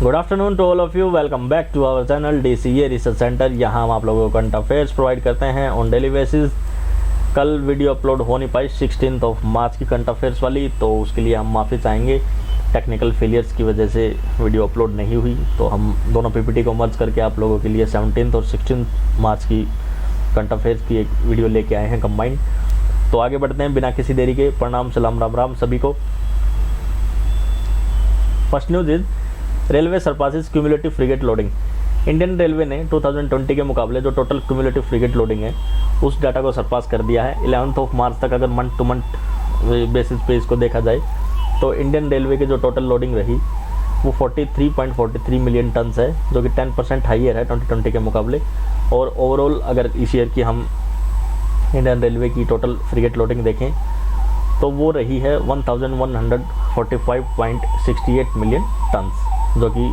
Good afternoon to all of you. Welcome back to our channel DCA research centre. यहाँ हम आप लोगों को करंट अफेयर्स प्रोवाइड करते हैं ऑन डेली बेसिस। कल वीडियो अपलोड हो नहीं पाई 16 मार्च की करंट अफेयर्स वाली, तो उसके लिए हम माफ़ी चाहेंगे। टेक्निकल फेलियर्स की वजह से वीडियो अपलोड नहीं हुई, तो हम दोनों PPT को मर्ज करके आप लोगों के लिए 17 और 16 मार्च की करंट अफेयर्स की एक वीडियो लेके आए हैं कंबाइंड। तो आगे बढ़ते हैं बिना किसी देरी के। प्रणाम, सलाम, राम राम सभी को। First news is railway surpasses cumulative freight loading. Indian railway ने 2020 के मुकाबले जो टोटल क्यूमुलेटिव फ्रिगेट लोडिंग है उस डाटा को सरपास कर दिया है। 11 मार्च तक अगर मंथ टू मंथ बेसिस पे इसको देखा जाए तो इंडियन रेलवे की जो टोटल लोडिंग रही वो 43.43 मिलियन टन्स है, जो कि 10% हाइयर है 2020 के मुकाबले। और ओवरऑल अगर इस ईयर की हम इंडियन रेलवे की टोटल फ्रिगेट लोडिंग देखें तो वो रही है 1145.68 मिलियन टन्स, जो कि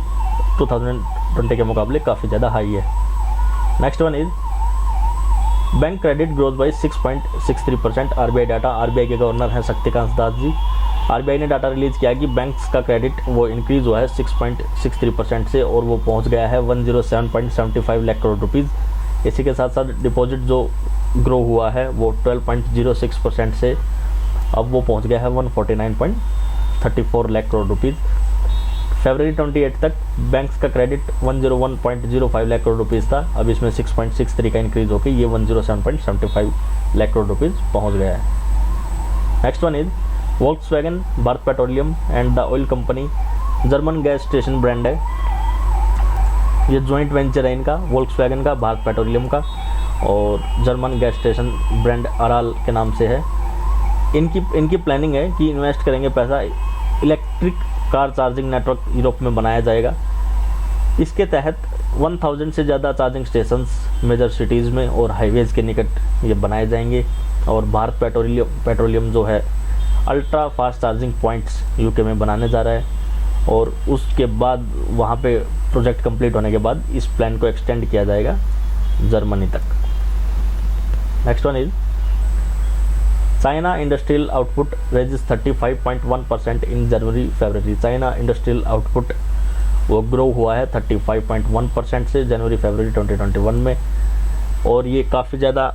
2020 के मुकाबले काफ़ी ज़्यादा हाई है। Next one is bank credit growth by 6.63%। RBI data. RBI के गवर्नर हैं शक्तिकांत दास जी। RBI ने डाटा रिलीज़ किया कि बैंक्स का क्रेडिट वो इंक्रीज़ हुआ है 6.63% से, और वो पहुंच गया है 107.75 लाख करोड़ रुपीज़। इसी के साथ साथ डिपॉजिट जो ग्रो हुआ है वो 12.06% से अब वो पहुंच गया है 149.34 लाख करोड़ रुपीज़। फरवरी 28 तक बैंक्स का क्रेडिट 101.05 लाख करोड़ रुपीज़ था, अब इसमें 6.63 का इंक्रीज होकर ये 107.75 लाख करोड़ रुपीज़ पहुंच गया है। Next one is Volkswagen, Bharat petroleum and the oil company, German gas station brand है। ये जॉइंट वेंचर है इनका, वोल्क्सवैगन का, भारत पेट्रोलियम का, और German gas station brand rural के नाम से है। इनकी प्लानिंग है कि इन्वेस्ट करेंगे पैसा, electric car charging network Europe में बनाया जाएगा। इसके तहत 1000 से ज़्यादा चार्जिंग स्टेशंस मेजर सिटीज़ में और हाईवेज़ के निकट ये बनाए जाएंगे। और भारत पेट्रोलियम जो है ultra fast charging points UK में बनाने जा रहा है, और उसके बाद वहाँ पे प्रोजेक्ट कंप्लीट होने के बाद इस प्लान को एक्सटेंड किया जाएगा जर्मनी तक। Next one is China industrial output rises 35.1% in January February. China industrial output वो ग्रो हुआ है 35.1% से जनवरी फरवरी 2021 में, और ये काफ़ी ज़्यादा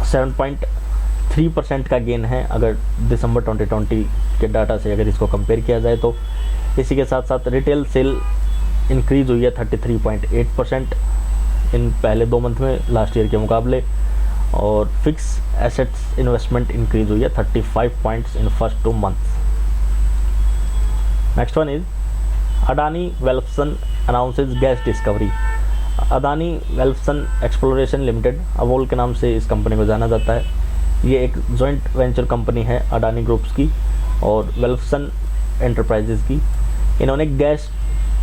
7.3% का गेन है अगर दिसंबर 2020 के डाटा से अगर इसको कंपेयर किया जाए तो। इसी के साथ साथ रिटेल सेल इंक्रीज हुई है 33.8% इन पहले 2 मंथ में लास्ट ईयर के मुकाबले, और फिक्स एसेट्स इन्वेस्टमेंट इंक्रीज हुई है 35 points in first 2 months. Next one is Adani Welspun announces gas discovery. Adani Welspun exploration limited, अवोल के नाम से इस कंपनी को जाना जाता है। ये एक जॉइंट वेंचर कंपनी है अडानी ग्रुप्स की और वेल्फसन एंटरप्राइजेज की। इन्होंने गैस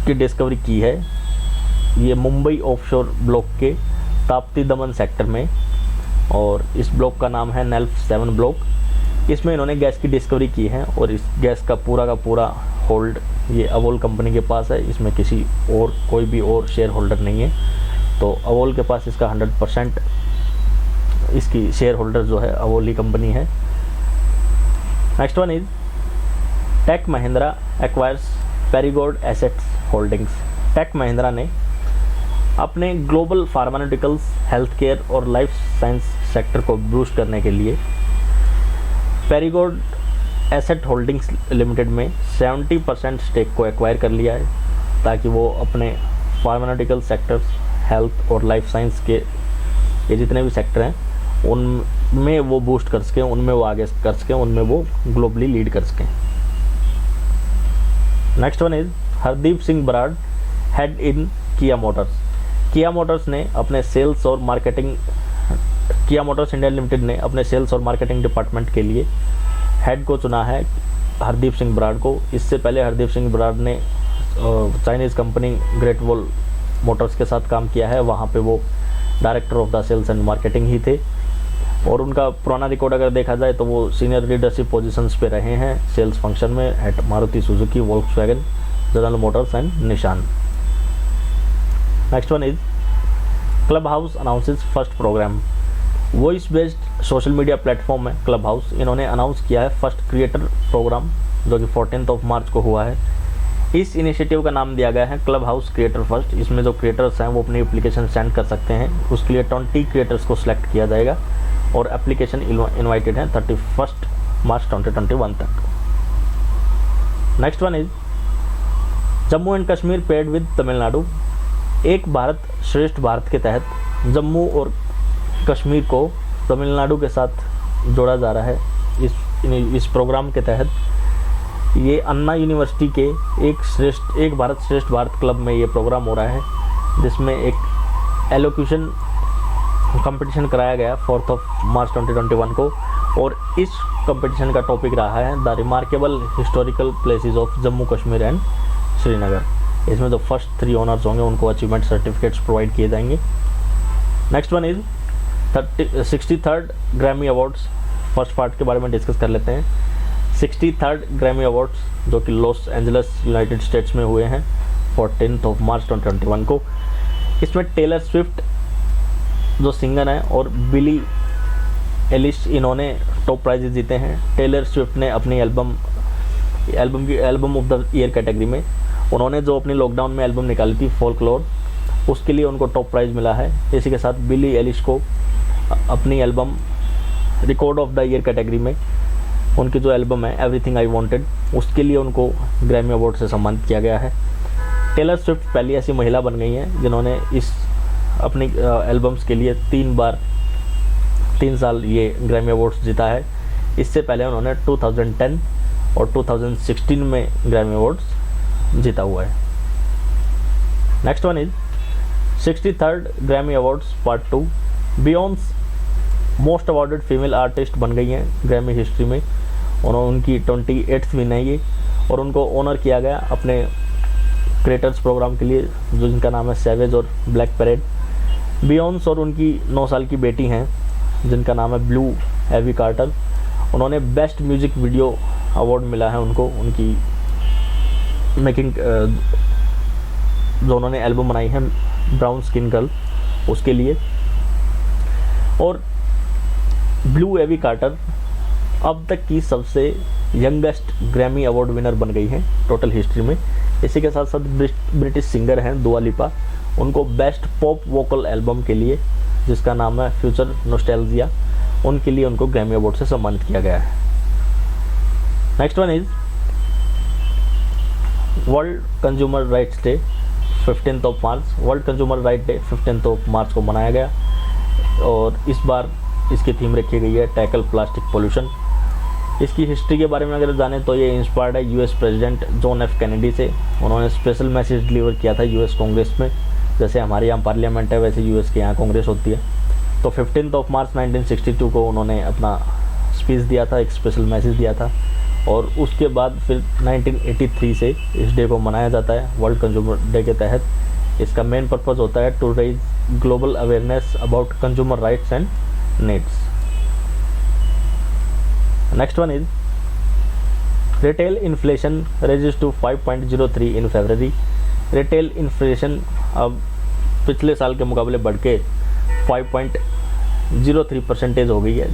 की डिस्कवरी की है ये मुंबई ऑफशोर ब्लॉक के ताप्ती दमन सेक्टर में, और इस ब्लॉक का नाम है नेल्फ 7 ब्लॉक। इसमें इन्होंने गैस की डिस्कवरी की है, और इस गैस का पूरा होल्ड ये अवोल कंपनी के पास है। इसमें किसी और कोई भी और शेयर होल्डर नहीं है, तो अवोल के पास इसका 100% इसकी शेयर होल्डर जो है अवोल ही कंपनी है। Next one is Tech Mahindra acquires Perigord assets holdings. Tech Mahindra ने अपने ग्लोबल फार्मास्यूटिकल्स, हेल्थ केयर और लाइफ साइंस सेक्टर को बूस्ट करने के लिए पेरीगोड एसेट होल्डिंग्स लिमिटेड में 70% स्टेक को एक्वायर कर लिया है, ताकि वो अपने फार्मास्यूटिकल सेक्टर्स, हेल्थ और लाइफ साइंस के ये जितने भी सेक्टर हैं उनमें वो बूस्ट कर सकें, उनमें वो आगे कर सकें, उनमें वो ग्लोबली लीड कर सकें। Next one is Hardeep Singh Brar head in किया मोटर्स। किया मोटर्स ने अपने सेल्स और मार्केटिंग किया मोटर्स इंडिया लिमिटेड ने अपने सेल्स और मार्केटिंग डिपार्टमेंट के लिए हेड को चुना है हरदीप सिंह बराड़ को। इससे पहले हरदीप सिंह बराड़ ने Chinese company Great Wall Motors के साथ काम किया है, वहाँ पे वो director of the sales and marketing ही थे, और उनका पुराना रिकॉर्ड अगर देखा जाए तो वो सीनियर लीडरशिप पोजीशंस पे रहे हैं सेल्स फंक्शन में at Maruti Suzuki, Volkswagen, General Motors and Nissan. Next one is Clubhouse announces first program. Voice based social media platform है क्लब हाउस। इन्होंने अनाउंस किया है फर्स्ट क्रिएटर प्रोग्राम, जो कि 14 मार्च को हुआ है। इस इनिशिएटिव का नाम दिया गया है क्लब हाउस क्रिएटर फर्स्ट। इसमें जो क्रिएटर्स हैं वो अपनी एप्लीकेशन सेंड कर सकते हैं, उसके लिए 20 क्रिएटर्स को सिलेक्ट किया जाएगा और एप्लीकेशन इनवाइटेड है 31 मार्च 2021 तक। Next one is Jammu and Kashmir paid with Tamil Nadu. एक भारत श्रेष्ठ भारत के तहत जम्मू और कश्मीर को तमिलनाडु के साथ जोड़ा जा रहा है। इस प्रोग्राम के तहत ये अन्ना यूनिवर्सिटी के एक भारत श्रेष्ठ भारत क्लब में ये प्रोग्राम हो रहा है, जिसमें एक एलोक्यूशन कंपटीशन कराया गया 4 मार्च 2021 को। और इस कंपटीशन का टॉपिक रहा है the remarkable historical places of Jammu Kashmir and Srinagar. इसमें जो फर्स्ट 3 ऑनर्स होंगे उनको अचीवमेंट सर्टिफिकेट्स प्रोवाइड किए जाएंगे। Next one is 63rd Grammy awards. First part के बारे में डिस्कस कर लेते हैं। 63rd ग्रैमी अवार्ड्स जो कि लॉस एंजल्स यूनाइटेड स्टेट्स में हुए हैं 14 मार्च 2021 को। इसमें टेलर स्विफ्ट जो सिंगर हैं और बिली एलिश इन्होंने टॉप प्राइजेस जीते हैं। टेलर स्विफ्ट ने अपनी album of the year category में उन्होंने जो अपनी लॉकडाउन में एल्बम निकाली थी फोल्कलोर, उसके लिए उनको टॉप प्राइज़ मिला है। इसी के साथ बिली एलिश को अपनी album record of the year category में उनकी जो एल्बम है एवरीथिंग आई वांटेड, उसके लिए उनको ग्रैमी अवार्ड से सम्मानित किया गया है। टेलर स्विफ्ट पहली ऐसी महिला बन गई हैं जिन्होंने इस अपनी एल्बम्स के लिए 3 साल ये ग्रैमी अवार्ड्स जीता है। इससे पहले उन्होंने 2010 और 2016 में ग्रैमी अवार्ड्स जीता हुआ है। Next one is 63rd Grammy awards part 2। Beyoncé most awarded female artist बन गई हैं ग्रैमी हिस्ट्री में। उनकी 28th विन है ये, और उनको ऑनर किया गया अपने क्रिएटर्स प्रोग्राम के लिए जो जिनका नाम है सैवेज और ब्लैक पैरेड। बियॉन्स और उनकी 9 साल की बेटी हैं जिनका नाम है ब्लू एवी कार्टर। उन्होंने बेस्ट म्यूजिक वीडियो अवार्ड मिला है उनको, उनकी मेकिंग जो उन्होंने एल्बम बनाई है ब्राउन स्किन गर्ल उसके लिए। और ब्लू एवी कार्टर अब तक की सबसे यंगेस्ट ग्रैमी अवार्ड विनर बन गई है टोटल हिस्ट्री में। इसी के साथ साथ ब्रिटिश सिंगर हैं दुआ लिपा, उनको बेस्ट पॉप वोकल एल्बम के लिए जिसका नाम है फ्यूचर नॉस्टैल्जिया, उनके लिए उनको ग्रैमी अवार्ड से सम्मानित किया गया है। Next one is world consumer rights day 15 March. World consumer right day 15 March को मनाया गया और इस बार इसकी थीम रखी गई है टैकल प्लास्टिक पोल्यूशन। इसकी हिस्ट्री के बारे में अगर जाने तो ये इंस्पायर्ड है US president John F Kennedy से। उन्होंने स्पेशल मैसेज डिलीवर किया था यूएस कांग्रेस में, जैसे हमारे यहाँ पार्लियामेंट है वैसे यूएस के यहाँ कांग्रेस होती है। तो 15 मार्च 1962 को उन्होंने अपना स्पीच दिया था, एक स्पेशल मैसेज दिया था, और उसके बाद फिर 1983 से इस डे को मनाया जाता है वर्ल्ड कंज्यूमर डे के तहत। इसका मेन पर्पज़ होता है to raise global awareness about consumer rights and needs. Next one is retail inflation rises to 5.03 in February. Retail inflation अब पिछले साल के मुकाबले बढ़ के 5.03% हो गई है।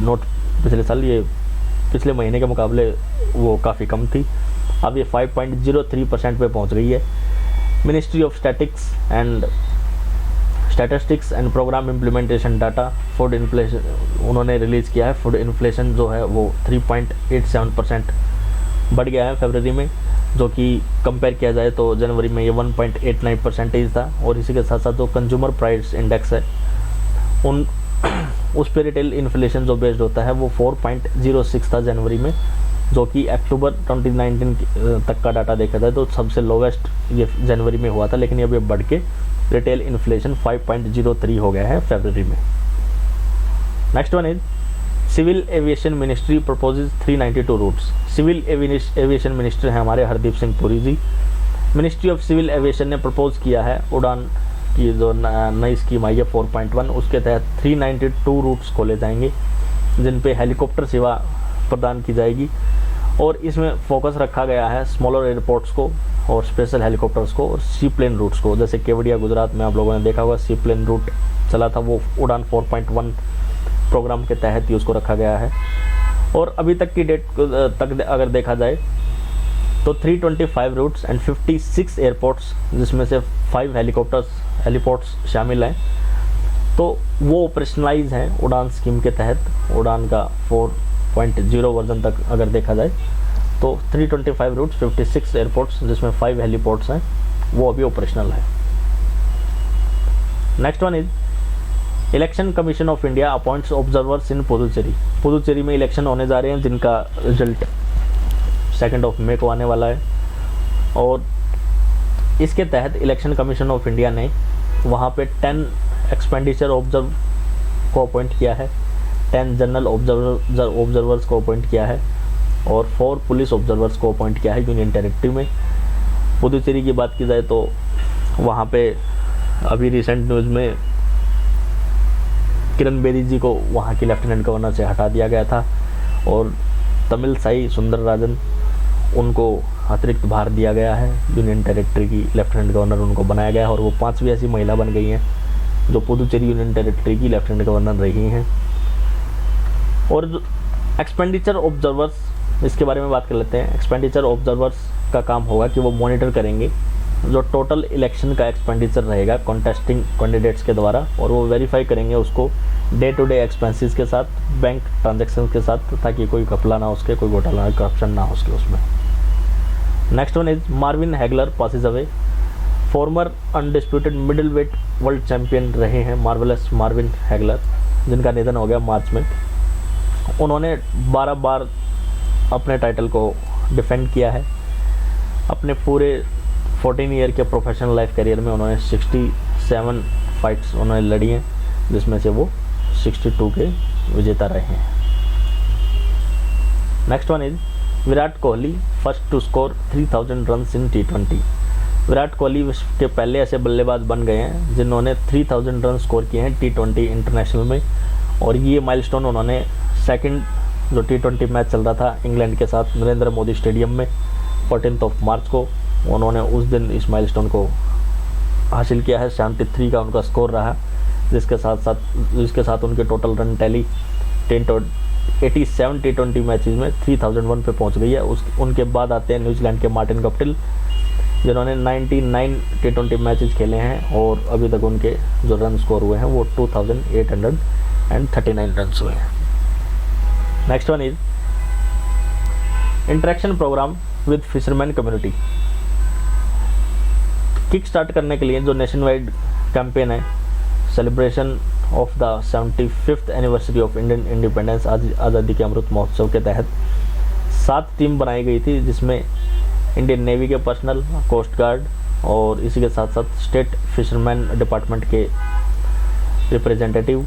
नोट पिछले साल ये पिछले महीने के मुकाबले वो काफ़ी कम थी, अब ये 5.03% पे पहुंच गई है। Ministry of statistics and programme implementation data food inflation उन्होंने रिलीज़ किया है। फूड इन्फ्लेशन जो है वो 3.87% बढ़ गया है फरवरी में, जो कि कंपेयर किया जाए तो जनवरी में ये 1.89% था। और इसी के साथ साथ जो कंज्यूमर प्राइस इंडेक्स है उस पर रिटेल इन्फ्लेशन जो बेस्ड होता है वो 4.06 था जनवरी में, जो कि अक्टूबर 2019 तक का डाटा देखा जाए तो सबसे लोवेस्ट ये जनवरी में हुआ था, लेकिन अब ये बढ़ के रिटेल इन्फ्लेशन 5.03 हो गया है फरवरी में। Next one is civil aviation ministry proposes 392 routes. Civil aviation minister हैं हमारे Hardeep Singh Puri ji. Ministry of civil aviation ने प्रपोज किया है उड़ान की जो नई स्कीम आई है 4.1, उसके तहत 392 रूट्स खोले जाएंगे जिन पे हेलीकॉप्टर सेवा प्रदान की जाएगी। और इसमें फोकस रखा गया है स्मॉलर एयरपोर्ट्स को और स्पेशल हेलीकॉप्टर्स को और सी प्लेन रूट्स को। जैसे केवड़िया गुजरात में आप लोगों ने देखा होगा सी प्लेन रूट चला था, वो उड़ान 4.1 प्रोग्राम के तहत ही उसको रखा गया है। और अभी तक की डेट तक अगर देखा जाए तो 325 रूट्स एंड 56 एयरपोर्ट्स, जिसमें से 5 हेलीपोर्ट्स शामिल हैं, तो वो ऑपरेशनलाइज हैं उड़ान स्कीम के तहत। उड़ान का 4.0 वर्जन तक अगर देखा जाए तो 325 रूट्स, 56 एयरपोर्ट्स, जिसमें 5 हेलीपोर्ट्स हैं, वो अभी ऑपरेशनल है। Next one is Election Commission of India appoints observers in Puducherry. Puducherry में इलेक्शन होने जा रहे हैं, जिनका रिजल्ट 2 मई को आने वाला है, और इसके तहत इलेक्शन कमीशन ऑफ इंडिया ने वहाँ पे 10 एक्सपेंडिचर ऑब्जर्व को अपॉइंट किया है, 10 जनरल ऑब्जर्वर्स को अपॉइंट किया है, और 4 पुलिस ऑब्जर्वर्स को अपॉइंट किया है यूनियन टेरिटरी में। पुदुचेरी की बात की जाए तो वहाँ पे अभी रिसेंट न्यूज़ में किरण बेदी जी को वहाँ की लेफ्टिनेंट गवर्नर से हटा दिया गया था, और तमिल साई सुंदरराजन, उनको अतिरिक्त भार दिया गया है, यूनियन टेरिटरी की लेफ्टिनेंट गवर्नर उनको बनाया गया है, और वो 5वीं ऐसी महिला बन गई हैं जो पुदुचेरी यूनियन टेरिटरी की लेफ्टिनेंट गवर्नर रही हैं। और एक्सपेंडिचर ऑब्जर्वर्स, इसके बारे में बात कर लेते हैं। एक्सपेंडिचर ऑब्जर्वर्स का काम होगा कि वो मॉनिटर करेंगे जो टोटल इलेक्शन का एक्सपेंडिचर रहेगा कॉन्टेस्टिंग कैंडिडेट्स के द्वारा, और वो वेरीफाई करेंगे उसको डे टू डे एक्सपेंसेस के साथ, बैंक ट्रांजैक्शन के साथ, ताकि कोई घपला ना हो उसके, कोई घोटाला करप्शन ना हो उसके उसमें। Next one is Marvin Hagler passes away. Former undisputed middleweight world champion रहे हैं मार्वेलस मार्विन हैगलर, जिनका निधन हो गया मार्च में। उन्होंने 12 बार अपने टाइटल को डिफेंड किया है। अपने पूरे 14 ईयर के प्रोफेशनल लाइफ करियर में उन्होंने 67 फाइट्स उन्होंने लड़ी हैं, जिसमें से वो 62 के विजेता रहे हैं। Next one is Virat Kohli first to score 3000 runs in T20। Virat Kohli विश्व के पहले ऐसे बल्लेबाज बन गए हैं जिन्होंने 3000 रन स्कोर किए हैं T20 इंटरनेशनल में, और ये माइलस्टोन उन्होंने सेकंड जो T20 मैच चल रहा था इंग्लैंड के साथ नरेंद्र मोदी स्टेडियम में 14 मार्च को, उन्होंने उस दिन इस माइलस्टोन को हासिल किया है। 73 का उनका स्कोर रहा, जिसके साथ उनके total run tally 87 T20 matches में 3001 पे पहुंच गई है। उनके बाद आते हैं न्यूजीलैंड के मार्टिन गप्टिल, जिन्होंने 99 T20 मैचेस खेले हैं, और अभी तक उनके जो रन स्कोर हुए हैं वो 2839 रन हुए हैं। Next one is interaction programme with fisherman community. Kick start करने के लिए जो नेशन वाइड कैंपेन है, celebration of the 75th anniversary of Indian independence, आज़ादी के अमृत महोत्सव के तहत 7 टीम बनाई गई थी, जिसमें इंडियन नेवी के पर्सनल, कोस्ट गार्ड, और इसी के साथ साथ स्टेट फिशरमैन डिपार्टमेंट के रिप्रेजेंटेटिव।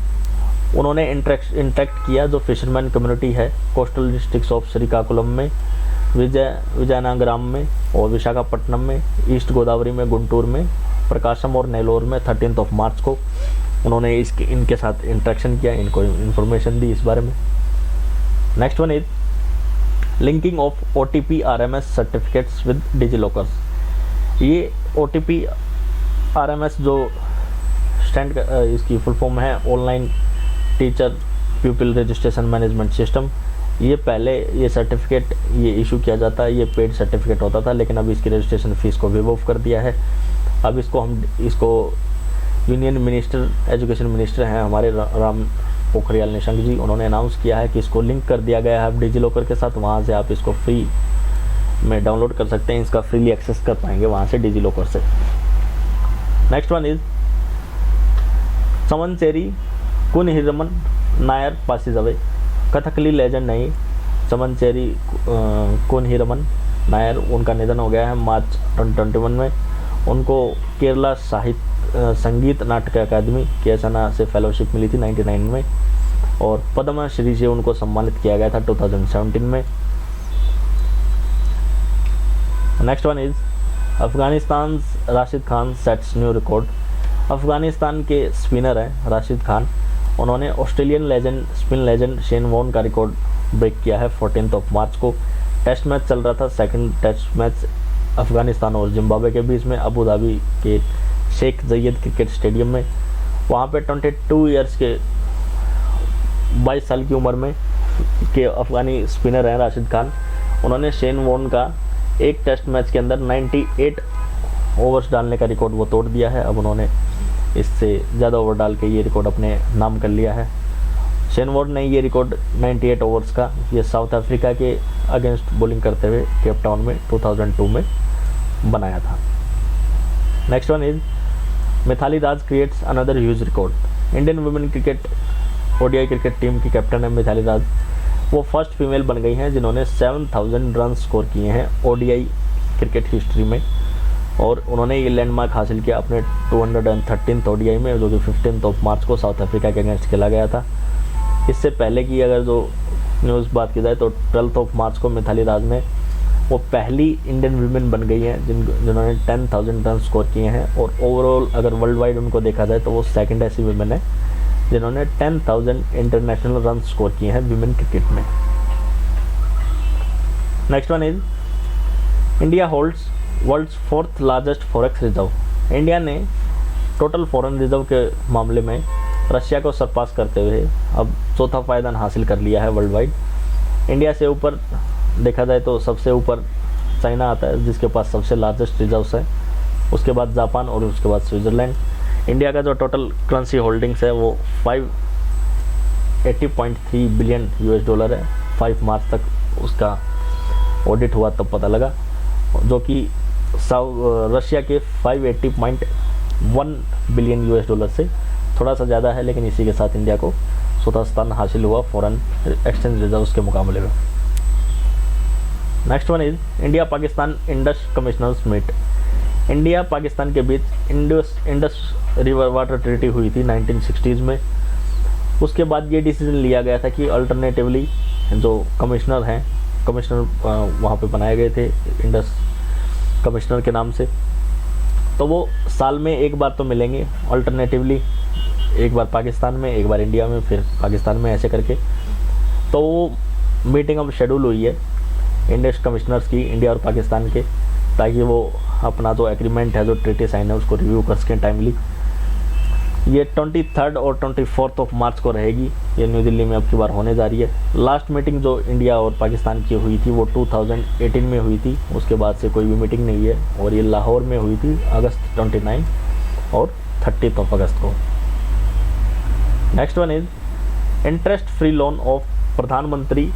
उन्होंने इंटरेक्ट किया जो फिशरमैन कम्युनिटी है कोस्टल डिस्ट्रिक्ट्स ऑफ श्रीकाकुलम में, विजयनगरम में, और विशाखापट्टनम में, ईस्ट गोदावरी में, गुंटूर में, प्रकाशम और नेलोर में 13 मार्च को उन्होंने इनके साथ इंटरेक्शन किया, इनको इन्फॉर्मेशन दी इस बारे में। Next one is linking of OTP RMS certificates with DigiLockers. ये OTP RMS जो इसकी फुल फॉर्म है online teacher people registration management system. ये पहले ये सर्टिफिकेट ये इशू किया जाता है, ये पेड सर्टिफिकेट होता था, लेकिन अभी इसकी रजिस्ट्रेशन फ़ीस को वेव ऑफ कर दिया है। अब इसको यूनियन मिनिस्टर, एजुकेशन मिनिस्टर हैं हमारे राम पोखरियाल निशंक जी, उन्होंने अनाउंस किया है कि इसको लिंक कर दिया गया है अब डिजीलॉकर के साथ। वहाँ से आप इसको फ्री में डाउनलोड कर सकते हैं, इसका फ्रीली एक्सेस कर पाएंगे वहाँ से डिजीलॉकर से। Next one is Chemancheri Kunhiraman Nair passes away. Kathakali legend नहीं, समनचेरी कुनहिरमन नायर, उनका निधन हो गया है मार्च 2021 में। उनको केरला संगीत नाटक अकादमी केसना से फेलोशिप मिली थी 99 में, और पद्म श्री से उनको सम्मानित किया गया था 2017 में। Next one is Afghanistan Rashid Khan sets new record. Afghanistan के स्पिनर हैं राशिद खान, उन्होंने Australian spin legend Shane Warne का रिकॉर्ड ब्रेक किया है 14 मार्च को। टेस्ट मैच चल रहा था, सेकंड टेस्ट मैच अफगानिस्तान और जिम्बाब्वे के बीच में अबू धाबी के शेख जयद क्रिकेट स्टेडियम में। वहाँ पे 22 ईयर्स के 22 साल की उम्र में के अफगानी स्पिनर हैं राशिद खान। उन्होंने शेन वॉर्न का एक टेस्ट मैच के अंदर 98 ओवर्स डालने का रिकॉर्ड वो तोड़ दिया है। अब उन्होंने इससे ज़्यादा ओवर डाल के ये रिकॉर्ड अपने नाम कर लिया है। शेन वॉर्न ने ये रिकॉर्ड 98 ओवर्स का ये साउथ अफ्रीका के अगेंस्ट बॉलिंग करते हुए केप टाउन में 2002 में बनाया था। Next one is Mithali Raj creates another huge record. Indian women cricket ODI cricket team की कैप्टन है मिथाली राज। वो फर्स्ट फीमेल बन गई हैं जिन्होंने 7000 रन स्कोर किए हैं ओडीआई क्रिकेट हिस्ट्री में, और उन्होंने ये लैंडमार्क हासिल किया अपने 213 ओडीआई में, जो कि 15 मार्च को साउथ अफ्रीका के अगेंस्ट खेला गया था। इससे पहले की अगर जो न्यूज़ बात की जाए तो 12 मार्च को मिथाली राज ने वो पहली इंडियन वुमेन बन गई हैं जिन्होंने 10,000 रन स्कोर किए हैं, और ओवरऑल अगर वर्ल्ड वाइड उनको देखा जाए तो वो सेकंड ऐसी वुमेन है जिन्होंने 10,000 इंटरनेशनल रन स्कोर किए हैं वुमेन क्रिकेट में। Next one is India holds world's 4th largest forex reserve. India ने टोटल फॉरेन रिजर्व के मामले में रशिया को सरपास करते हुए अब चौथा पायदान हासिल कर लिया है वर्ल्ड वाइड। इंडिया से ऊपर देखा जाए तो सबसे ऊपर चाइना आता है जिसके पास सबसे लार्जेस्ट रिजर्व्स है, उसके बाद जापान और उसके बाद स्विट्ज़रलैंड। इंडिया का जो टोटल करेंसी होल्डिंग्स है वो 580.3 बिलियन यूएस डॉलर है। 5 मार्च तक उसका ऑडिट हुआ तब पता लगा, जो कि रशिया के 580.1 बिलियन यूएस डॉलर से थोड़ा सा ज़्यादा है, लेकिन इसी के साथ इंडिया को चौथा स्थान हासिल हुआ फॉरेन एक्सचेंज रिजर्व्स के मुकाबले में। Next one is India Pakistan Indus commissioners meet. India Pakistan के बीच इंडस रिवर वाटर ट्रीटी हुई थी 1960s में। उसके बाद ये डिसीजन लिया गया था कि अल्टरनेटिवली जो कमिश्नर वहाँ पे बनाए गए थे इंडस कमिश्नर के नाम से, तो वो साल में एक बार तो मिलेंगे अल्टरनेटिवली, एक बार पाकिस्तान में, एक बार इंडिया में, फिर पाकिस्तान में, ऐसे करके। तो वो मीटिंग अब शेड्यूल हुई है इंडस कमिश्नर्स की इंडिया और पाकिस्तान के, ताकि वो अपना जो एग्रीमेंट है, जो ट्रीटी साइन है, उसको रिव्यू कर सकें टाइमली। ये 23 और 24 मार्च को रहेगी। ये न्यू दिल्ली में अब की बार होने जा रही है। लास्ट मीटिंग जो इंडिया और पाकिस्तान की हुई थी वो 2018 में हुई थी। उसके बाद से कोई भी मीटिंग नहीं है, और ये लाहौर में हुई थी अगस्त 29 और 30 अगस्त को। Next one is interest free loan of प्रधानमंत्री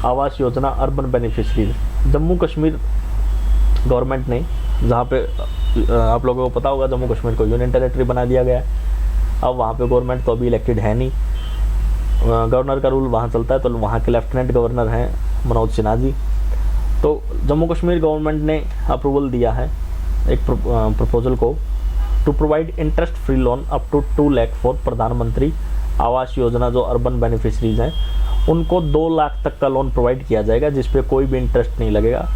आवास योजना urban beneficiaries. Jammu Kashmir government ने, जहाँ पे आप लोगों को पता होगा जम्मू कश्मीर को यूनियन टेरिटरी बना दिया गया है। अब वहाँ पे गवर्नमेंट तो अभी इलेक्टेड है नहीं, गवर्नर का रूल वहाँ चलता है, तो वहाँ के लेफ्टिनेंट गवर्नर हैं मनोज सिन्हा जी। तो जम्मू कश्मीर गवर्नमेंट ने अप्रूवल दिया है एक प्रपोजल को to provide interest free loan up to 2 lakh for Pradhan Mantri Awas योजना। जो अर्बन बेनिफिशरीज हैं उनको 2 लाख तक का लोन प्रोवाइड किया जाएगा, जिसपे कोई भी इंटरेस्ट नहीं लगेगा,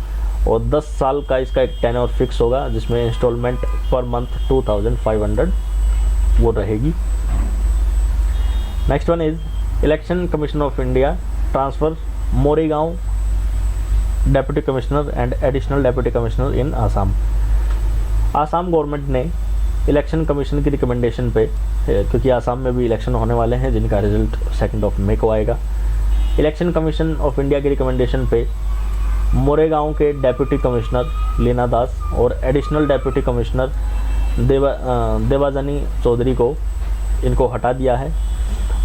और 10 साल का इसका एक टेन्योर फिक्स होगा, जिसमें इंस्टॉलमेंट पर मंथ 2500 वो रहेगी। Next one is Election Commission of India transfer Morigaon deputy commissioner and additional deputy commissioner in Assam. Assam government ने इलेक्शन कमीशन की रिकमेंडेशन पे, क्योंकि आसाम में भी इलेक्शन होने वाले हैं जिनका रिजल्ट 2 मई को आएगा, इलेक्शन कमीशन ऑफ इंडिया की रिकमेंडेशन पे मोरेगांव के डेप्यूटी कमिश्नर लीना दास और एडिशनल डेप्यूटी कमिश्नर देवाजनी चौधरी को इनको हटा दिया है,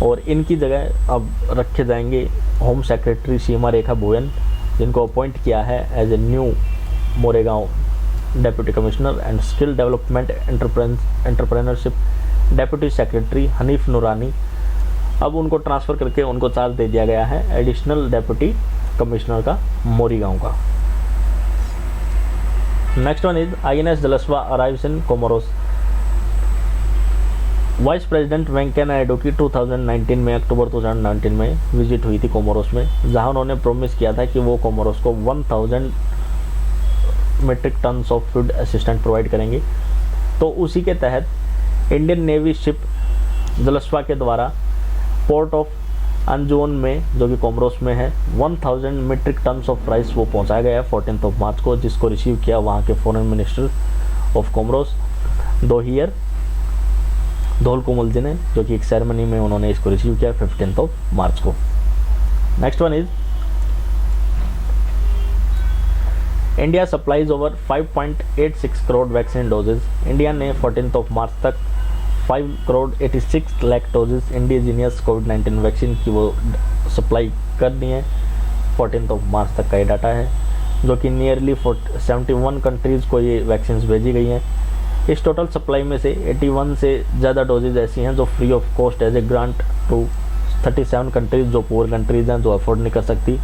और इनकी जगह अब रखे जाएंगे होम सेक्रेटरी सीमा रेखा भोयन, जिनको अपॉइंट किया है as a new Morigaon deputy commissioner, and skill development entrepreneurship deputy secretary Hanif Noorani. अब उनको ट्रांसफ़र करके उनको चार्ज दे दिया गया है एडिशनल डेप्यूटी कमिश्नर का मोरीगांव का। Next one is INS Jalashwa arrives in Comoros. Vice president Venkaiah Naidu की 2019 में अक्टूबर 2019 में विजिट हुई थी कोमोरोस में, जहां उन्होंने प्रॉमिस किया था कि वो कोमोरोस को 1000 metric tons of food assistant provide करेंगे। तो उसी के तहत इंडियन नेवी शिप जलस्वा के द्वारा पोर्ट ऑफ अंजुवन में, जो कि कोमोरोस में है, 1000 मीट्रिक टन्स ऑफ राइस वो पहुंचाया गया है 14 मार्च को, जिसको रिसीव किया वहाँ के फॉरेन मिनिस्टर ऑफ कोमोरोस धोल कुमल जी ने, जो कि एक सेरेमनी में उन्होंने इसको रिसीव किया 15 मार्च को। Next one is India supplies over 5.86 crore vaccine doses. India ने 14 मार्च तक 5 करोड़ 86 लाख डोजेज इंडिजीनियस कोविड-19 वैक्सीन की वो सप्लाई कर दी है। 14 मार्च तक का ये डाटा है, जो कि नियरली 71 कंट्रीज़ को ये वैक्सीन भेजी गई हैं। इस टोटल सप्लाई में से 81 से ज़्यादा डोजेज ऐसी हैं जो free of cost as a grant to 37 countries, जो पुअर कंट्रीज़ हैं, जो अफोर्ड नहीं कर सकती।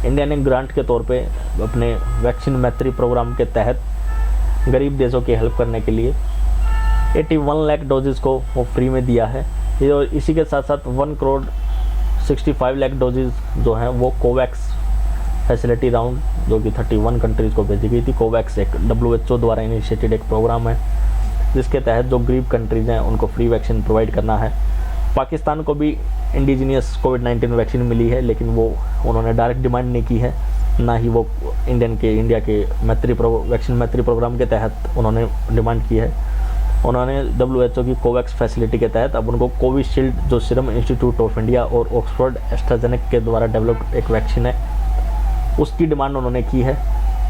इंडिया ने ग्रांट के तौर पे अपने वैक्सीन मैत्री प्रोग्राम के तहत गरीब देशों की हेल्प करने के लिए 81 लाख डोजेज को वो फ्री में दिया है। और इसी के साथ साथ 1 करोड़ 65 लाख डोजेज जो हैं वो कोवैक्स फैसिलिटी राउंड, जो कि 31 कंट्रीज़ को भेजी गई थी। कोवैक्स एक WHO द्वारा इनिशिएटेड एक प्रोग्राम है, जिसके तहत जो गरीब कंट्रीज़ हैं उनको फ्री वैक्सीन प्रोवाइड करना है। पाकिस्तान को भी इंडिजीनियस कोविड-19 वैक्सीन मिली है, लेकिन वो उन्होंने डायरेक्ट डिमांड नहीं की है, ना ही वो इंडिया के वैक्सीन मैत्री प्रोग्राम के तहत उन्होंने डिमांड की है। उन्होंने WHO की कोवैक्स फैसिलिटी के तहत अब उनको कोविशील्ड, जो सीरम इंस्टीट्यूट ऑफ इंडिया और ऑक्सफोर्ड एस्ट्राजेनेका के द्वारा डेवलप्ड एक वैक्सीन है, उसकी डिमांड उन्होंने की है।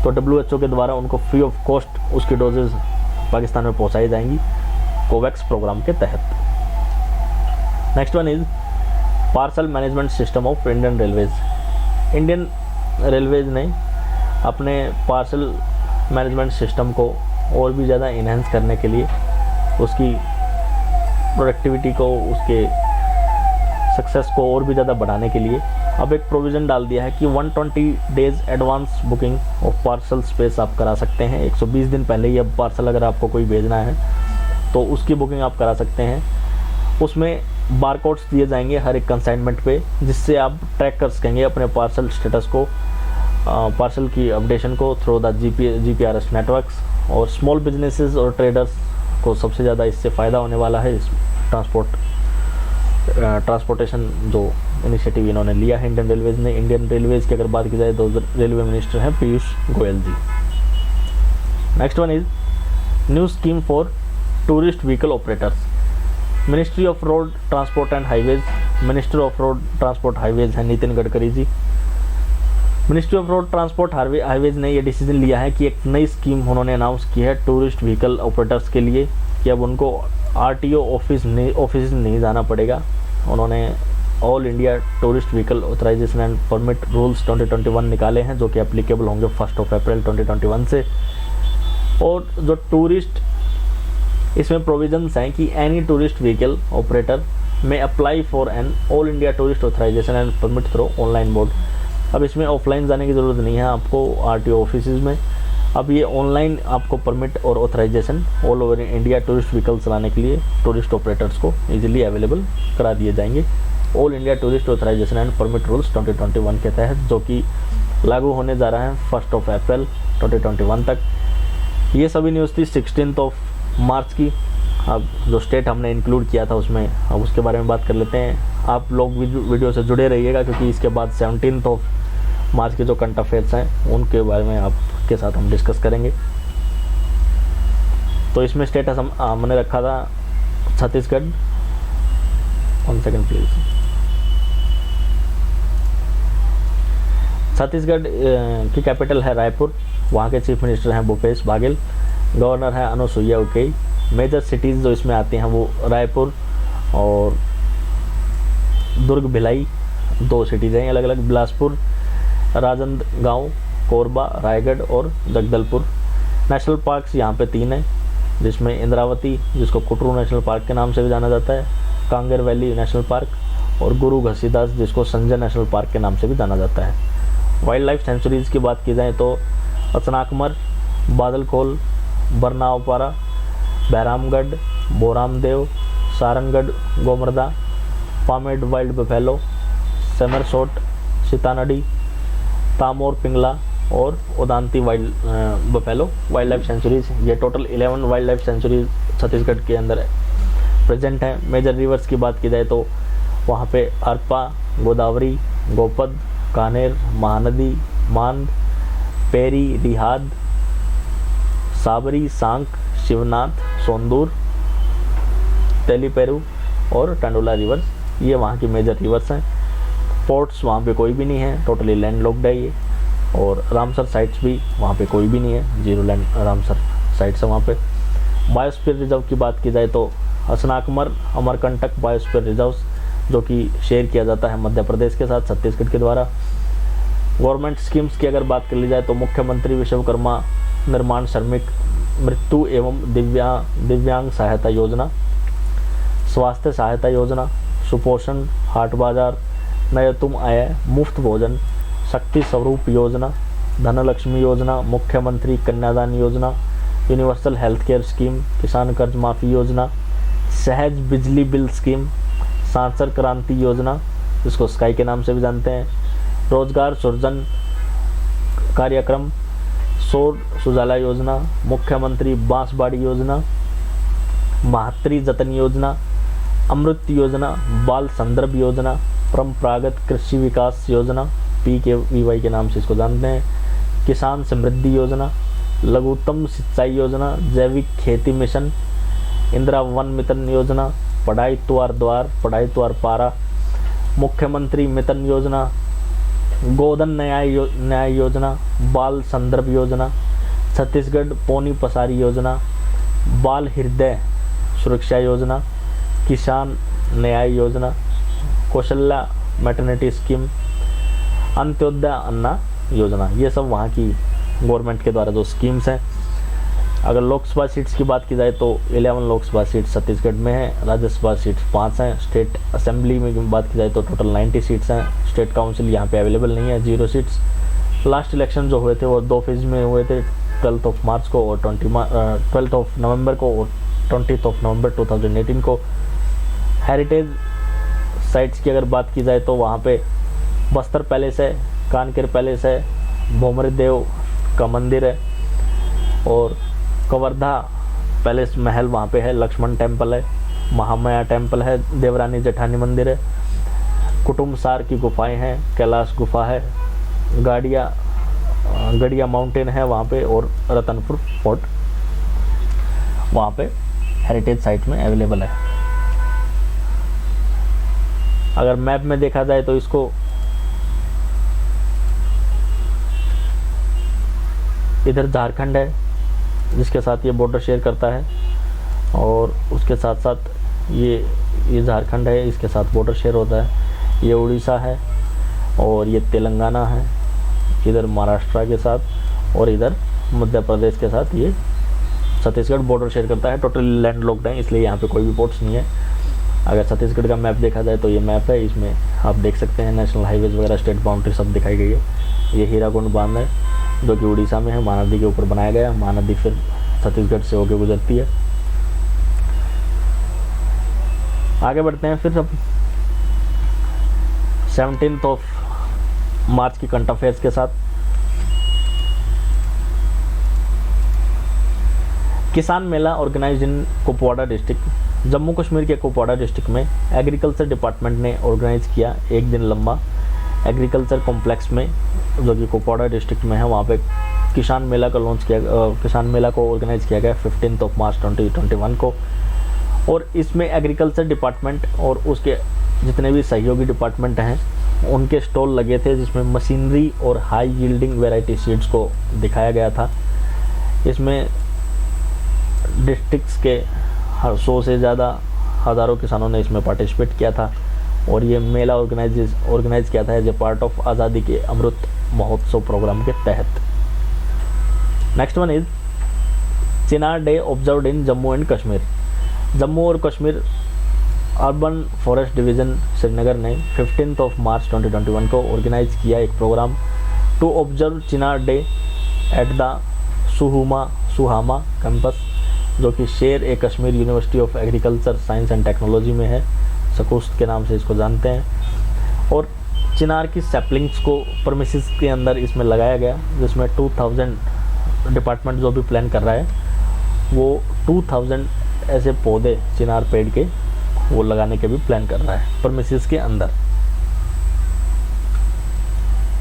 तो WHO के द्वारा उनको फ्री ऑफ कॉस्ट उसकी डोजेज पाकिस्तान में पहुंचाई जाएंगी कोवैक्स प्रोग्राम के तहत। Next one is parcel management system of Indian railways. Indian railways ने अपने पार्सल मैनेजमेंट सिस्टम को और भी ज़्यादा इन्हेंस करने के लिए, उसकी प्रोडक्टिविटी को, उसके सक्सेस को और भी ज़्यादा बढ़ाने के लिए अब एक प्रोविज़न डाल दिया है कि 120 days advance booking of parcel space आप करा सकते हैं। 120 दिन पहले ही अब पार्सल अगर आपको कोई भेजना है तो उसकी बुकिंग आप करा सकते हैं। उसमें बारकोड्स दिए जाएंगे हर एक कंसाइनमेंट पे, जिससे आप ट्रैक कर सकेंगे अपने पार्सल स्टेटस को, पार्सल की अपडेशन को थ्रू द GPRS नेटवर्क्स। और स्मॉल बिजनेसेस और ट्रेडर्स को सबसे ज़्यादा इससे फ़ायदा होने वाला है। इस ट्रांसपोर्टेशन जो इनिशिएटिव इन्होंने लिया है इंडियन रेलवेज ने। इंडियन रेलवेज की अगर बात की जाए तो रेलवे मिनिस्टर हैं Piyush Goyal ji. Next one is new scheme for tourist vehicle operators. Ministry of road transport and highways, minister of road transport highways है Nitin Gadkari ji. Ministry of road transport highways ने ये डिसीजन लिया है कि एक नई स्कीम उन्होंने अनाउंस की है टूरिस्ट व्हीकल ऑपरेटर्स के लिए, कि अब उनको RTO ऑफिस नहीं जाना पड़ेगा। उन्होंने all India tourist vehicle authorisation and permit rules 2021 निकाले हैं, जो कि एप्लीकेबल होंगे 1 अप्रैल 2021 से। और जो टूरिस्ट, इसमें प्रोविजंस हैं कि any tourist vehicle operator may apply for an all India tourist authorisation and permit through online mode. अब इसमें ऑफलाइन जाने की ज़रूरत नहीं है आपको RTO ऑफिस में। अब ये ऑनलाइन आपको परमिट और authorisation all over India tourist vehicle चलाने के लिए टूरिस्ट ऑपरेटर्स को इजीली अवेलेबल करा दिए जाएंगे all India tourist authorisation and permit rules 2021 के तहत, जो कि लागू होने जा रहा है 1 अप्रैल 2021 तक। ये सभी न्यूज़ थी 16 मार्च की। अब जो स्टेट हमने इंक्लूड किया था उसमें, अब उसके बारे में बात कर लेते हैं। आप लोग वीडियो से जुड़े रहिएगा, क्योंकि इसके बाद 17 मार्च के जो करंट अफेयर्स हैं उनके बारे में आपके साथ हम डिस्कस करेंगे। तो इसमें स्टेटस हमने रखा था छत्तीसगढ़। 1 second please. छत्तीसगढ़ की कैपिटल है रायपुर, वहाँ के चीफ मिनिस्टर हैं भूपेश बाघेल, गवर्नर है अनुसुईया उइके। मेजर सिटीज़ जो इसमें आती हैं वो रायपुर और दुर्ग भिलाई, 2 सिटीज़ हैं अलग अलग, बिलासपुर, राजनांदगांव, कोरबा, रायगढ़ और जगदलपुर। नेशनल पार्क्स यहाँ पे 3 हैं, जिसमें इंद्रावती, जिसको कुटरू नेशनल पार्क के नाम से भी जाना जाता है, कांगेर वैली नेशनल पार्क और गुरु घसीदास, जिसको संजय नेशनल पार्क के नाम से भी जाना जाता है। वाइल्ड लाइफ सेंचुरीज़ की बात की जाए तो अचनाकमर, बादलखोल, बरनावपारा, बहरामगढ़, बोरामदेव, सारंगढ़, गोमर्दा, पामेड वाइल्ड बफेलो, सेमरसोट, सीतानडी, तामोर पिंगला और Udanti wild buffalo wild life sanctuaries. ये total 11 wild life sanctuaries Chhattisgarh के अंदर प्रेजेंट हैं। मेजर रिवर्स की बात की जाए तो वहाँ पे अरपा, गोदावरी, गोपद, कानेर, महानदी, मांद, पेरी, रिहाद, साबरी, सांक, शिवनाथ, सोंदूर, तेलीपेरू और टंडोला रिवर्स, ये वहाँ की मेजर रिवर्स हैं। पोर्ट्स वहाँ पे कोई भी नहीं है, टोटली लैंड लॉक्ड है ये। और रामसर साइट्स भी वहाँ पे कोई भी नहीं है, जीरो लैंड रामसर साइट्स है वहाँ पे। बायोस्फीयर रिजर्व की बात की जाए तो हसनाकमर अमरकंटक बायोस्फीयर रिजर्व जो कि शेयर किया जाता है मध्य प्रदेश के साथ छत्तीसगढ़ के द्वारा। गवर्नमेंट स्कीम्स की अगर बात कर ली जाए तो मुख्यमंत्री विश्वकर्मा निर्माण श्रमिक मृत्यु एवं दिव्यांग सहायता योजना, स्वास्थ्य सहायता योजना, सुपोषण हाट बाजार, नए तुम आए, मुफ्त भोजन, शक्ति स्वरूप योजना, धनलक्ष्मी योजना, मुख्यमंत्री Kanyadan Yojana, universal health care scheme, किसान कर्ज माफ़ी योजना, सहज बिजली बिल स्कीम, सांसद क्रांति योजना जिसको स्काई के नाम से भी जानते हैं, रोजगार सृजन कार्यक्रम, सौर सुजाला योजना, मुख्यमंत्री बांसबाड़ी योजना, मातृ जतन योजना, अमृत योजना, बाल संदर्भ योजना, परंपरागत कृषि विकास योजना PKVY के नाम से इसको जानते हैं, किसान समृद्धि योजना, लघुत्तम सिंचाई योजना, जैविक खेती मिशन, इंदिरा वन मिशन योजना, पढ़ाई द्वार पारा, मुख्यमंत्री मिशन योजना, गोधन न्याय योजना, बाल संदर्भ योजना, छत्तीसगढ़ पौनी पसारी योजना, बाल हृदय सुरक्षा योजना, किसान न्याय योजना, कौशल्या मैटरनिटी स्कीम, अंत्योदय अन्ना योजना। ये सब वहाँ की गवर्नमेंट के द्वारा जो स्कीम्स हैं। अगर लोकसभा सीट्स की बात की जाए तो 11 लोकसभा सीट्स छत्तीसगढ़ में है, राज्यसभा सीट्स 5 हैं, स्टेट असेंबली में बात की जाए तो टोटल 90 सीट्स हैं, स्टेट काउंसिल यहाँ पे अवेलेबल नहीं है, 0 सीट्स। लास्ट इलेक्शन जो हुए थे वो 2 फेज में हुए थे, 12 मार्च को और 12 नवंबर को और 20 नवंबर 2018 को। हेरिटेज साइट्स की अगर बात की जाए तो वहाँ पे बस्तर पैलेस है, कानकेर पैलेस है, भोमरी देव का मंदिर है और कवर्धा पैलेस महल वहाँ पे है, लक्ष्मण टेम्पल है, महामाया टेम्पल है, देवरानी जेठानी मंदिर है, कुटुम्बसार की गुफाएं हैं, कैलाश गुफा है, गड़िया माउंटेन है वहाँ पे और रतनपुर फोर्ट वहाँ पे हेरिटेज साइट में अवेलेबल है। अगर मैप में देखा जाए तो इसको इधर झारखंड है जिसके साथ ये बॉर्डर शेयर करता है और उसके साथ साथ ये झारखंड है, इसके साथ बॉर्डर शेयर होता है। ये उड़ीसा है और ये तेलंगाना है, इधर महाराष्ट्र के साथ और इधर मध्य प्रदेश के साथ ये छत्तीसगढ़ बॉर्डर शेयर करता है। टोटल लैंड लॉक्ड है इसलिए यहाँ पे कोई भी पोर्ट्स नहीं है। अगर छत्तीसगढ़ का मैप देखा जाए तो ये मैप है, इसमें आप देख सकते हैं नेशनल हाईवेज वगैरह स्टेट बाउंड्री सब दिखाई गई है। ये हीराकुंड बांध है जो कि उड़ीसा में है, महानदी के ऊपर बनाया गया। महानदी फिर छत्तीसगढ़ से होकर गुजरती है। आगे बढ़ते हैं फिर अब 17 मार्च की करंट अफेयर्स के साथ। किसान मेला ऑर्गेनाइज्ड इन कुपवाड़ा डिस्ट्रिक्ट। जम्मू कश्मीर के कुपवाड़ा डिस्ट्रिक्ट में एग्रीकल्चर डिपार्टमेंट ने ऑर्गेनाइज किया 1 दिन लंबा एग्रीकल्चर कॉम्प्लेक्स में जो कि कुपवाड़ा डिस्ट्रिक्ट में है। वहाँ पे किसान मेला का किसान मेला को ऑर्गेनाइज किया गया 15 मार्च 2021 को। और इसमें एग्रीकल्चर डिपार्टमेंट और उसके जितने भी सहयोगी डिपार्टमेंट हैं उनके स्टॉल लगे थे, जिसमें मशीनरी और हाई यील्डिंग वैरायटी सीड्स को दिखाया गया था। इसमें डिस्ट्रिक्ट्स के 100 से ज़्यादा हज़ारों किसानों ने इसमें पार्टिसिपेट किया था और ये मेला ऑर्गेनाइज किया था एज ए पार्ट ऑफ आज़ादी के अमृत महोत्सव प्रोग्राम के तहत। Next one is Chinar day observed in Jammu and Kashmir. Jammu और Kashmir urban forest division Srinagar ने 15 मार्च 2021 को ऑर्गेनाइज किया एक program to observe Chinar day at the Suhama campus जो कि Sher e Kashmir university of agriculture science and technology में है, सकूस्त के नाम से इसको जानते हैं। और चिनार की सैपलिंग्स को परमिसेस के अंदर इसमें लगाया गया, जिसमें 2000 डिपार्टमेंट जो भी प्लान कर रहा है वो 2000 ऐसे पौधे चिनार पेड़ के वो लगाने के भी प्लान कर रहा है परमिसेस के अंदर।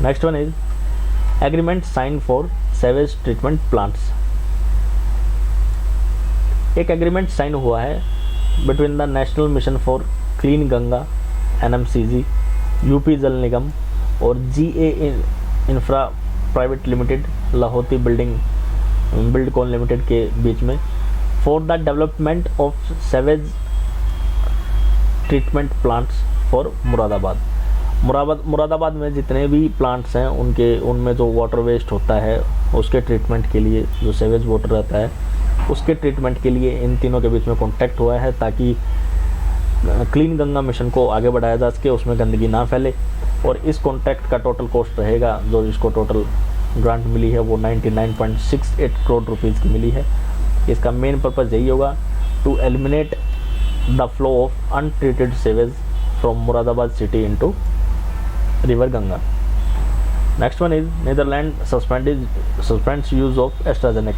Next one is agreement sign for sewage treatment plants. एक एग्रीमेंट साइन हुआ है between the national mission for clean Ganga NMCG, UP Jal Nigam और GA infra private limited, Lahoti Buildcon limited के बीच में for the development of sewage treatment plants for Moradabad में जितने भी प्लांट्स हैं उनमें जो वाटर वेस्ट होता है उसके ट्रीटमेंट के लिए, जो सेवेज वाटर रहता है उसके ट्रीटमेंट के लिए इन तीनों के बीच में कॉन्टैक्ट हुआ है, ताकि क्लीन गंगा मिशन को आगे बढ़ाया जा सके, उसमें गंदगी ना फैले। और इस कॉन्ट्रैक्ट का टोटल कॉस्ट रहेगा, जो इसको टोटल ग्रांट मिली है वो 99.68 करोड़ रुपीज़ की मिली है। इसका मेन पर्पज़ यही होगा to eliminate the flow of untreated sewage from Moradabad city into river Ganga. Next one is Netherland suspends use of AstraZeneca.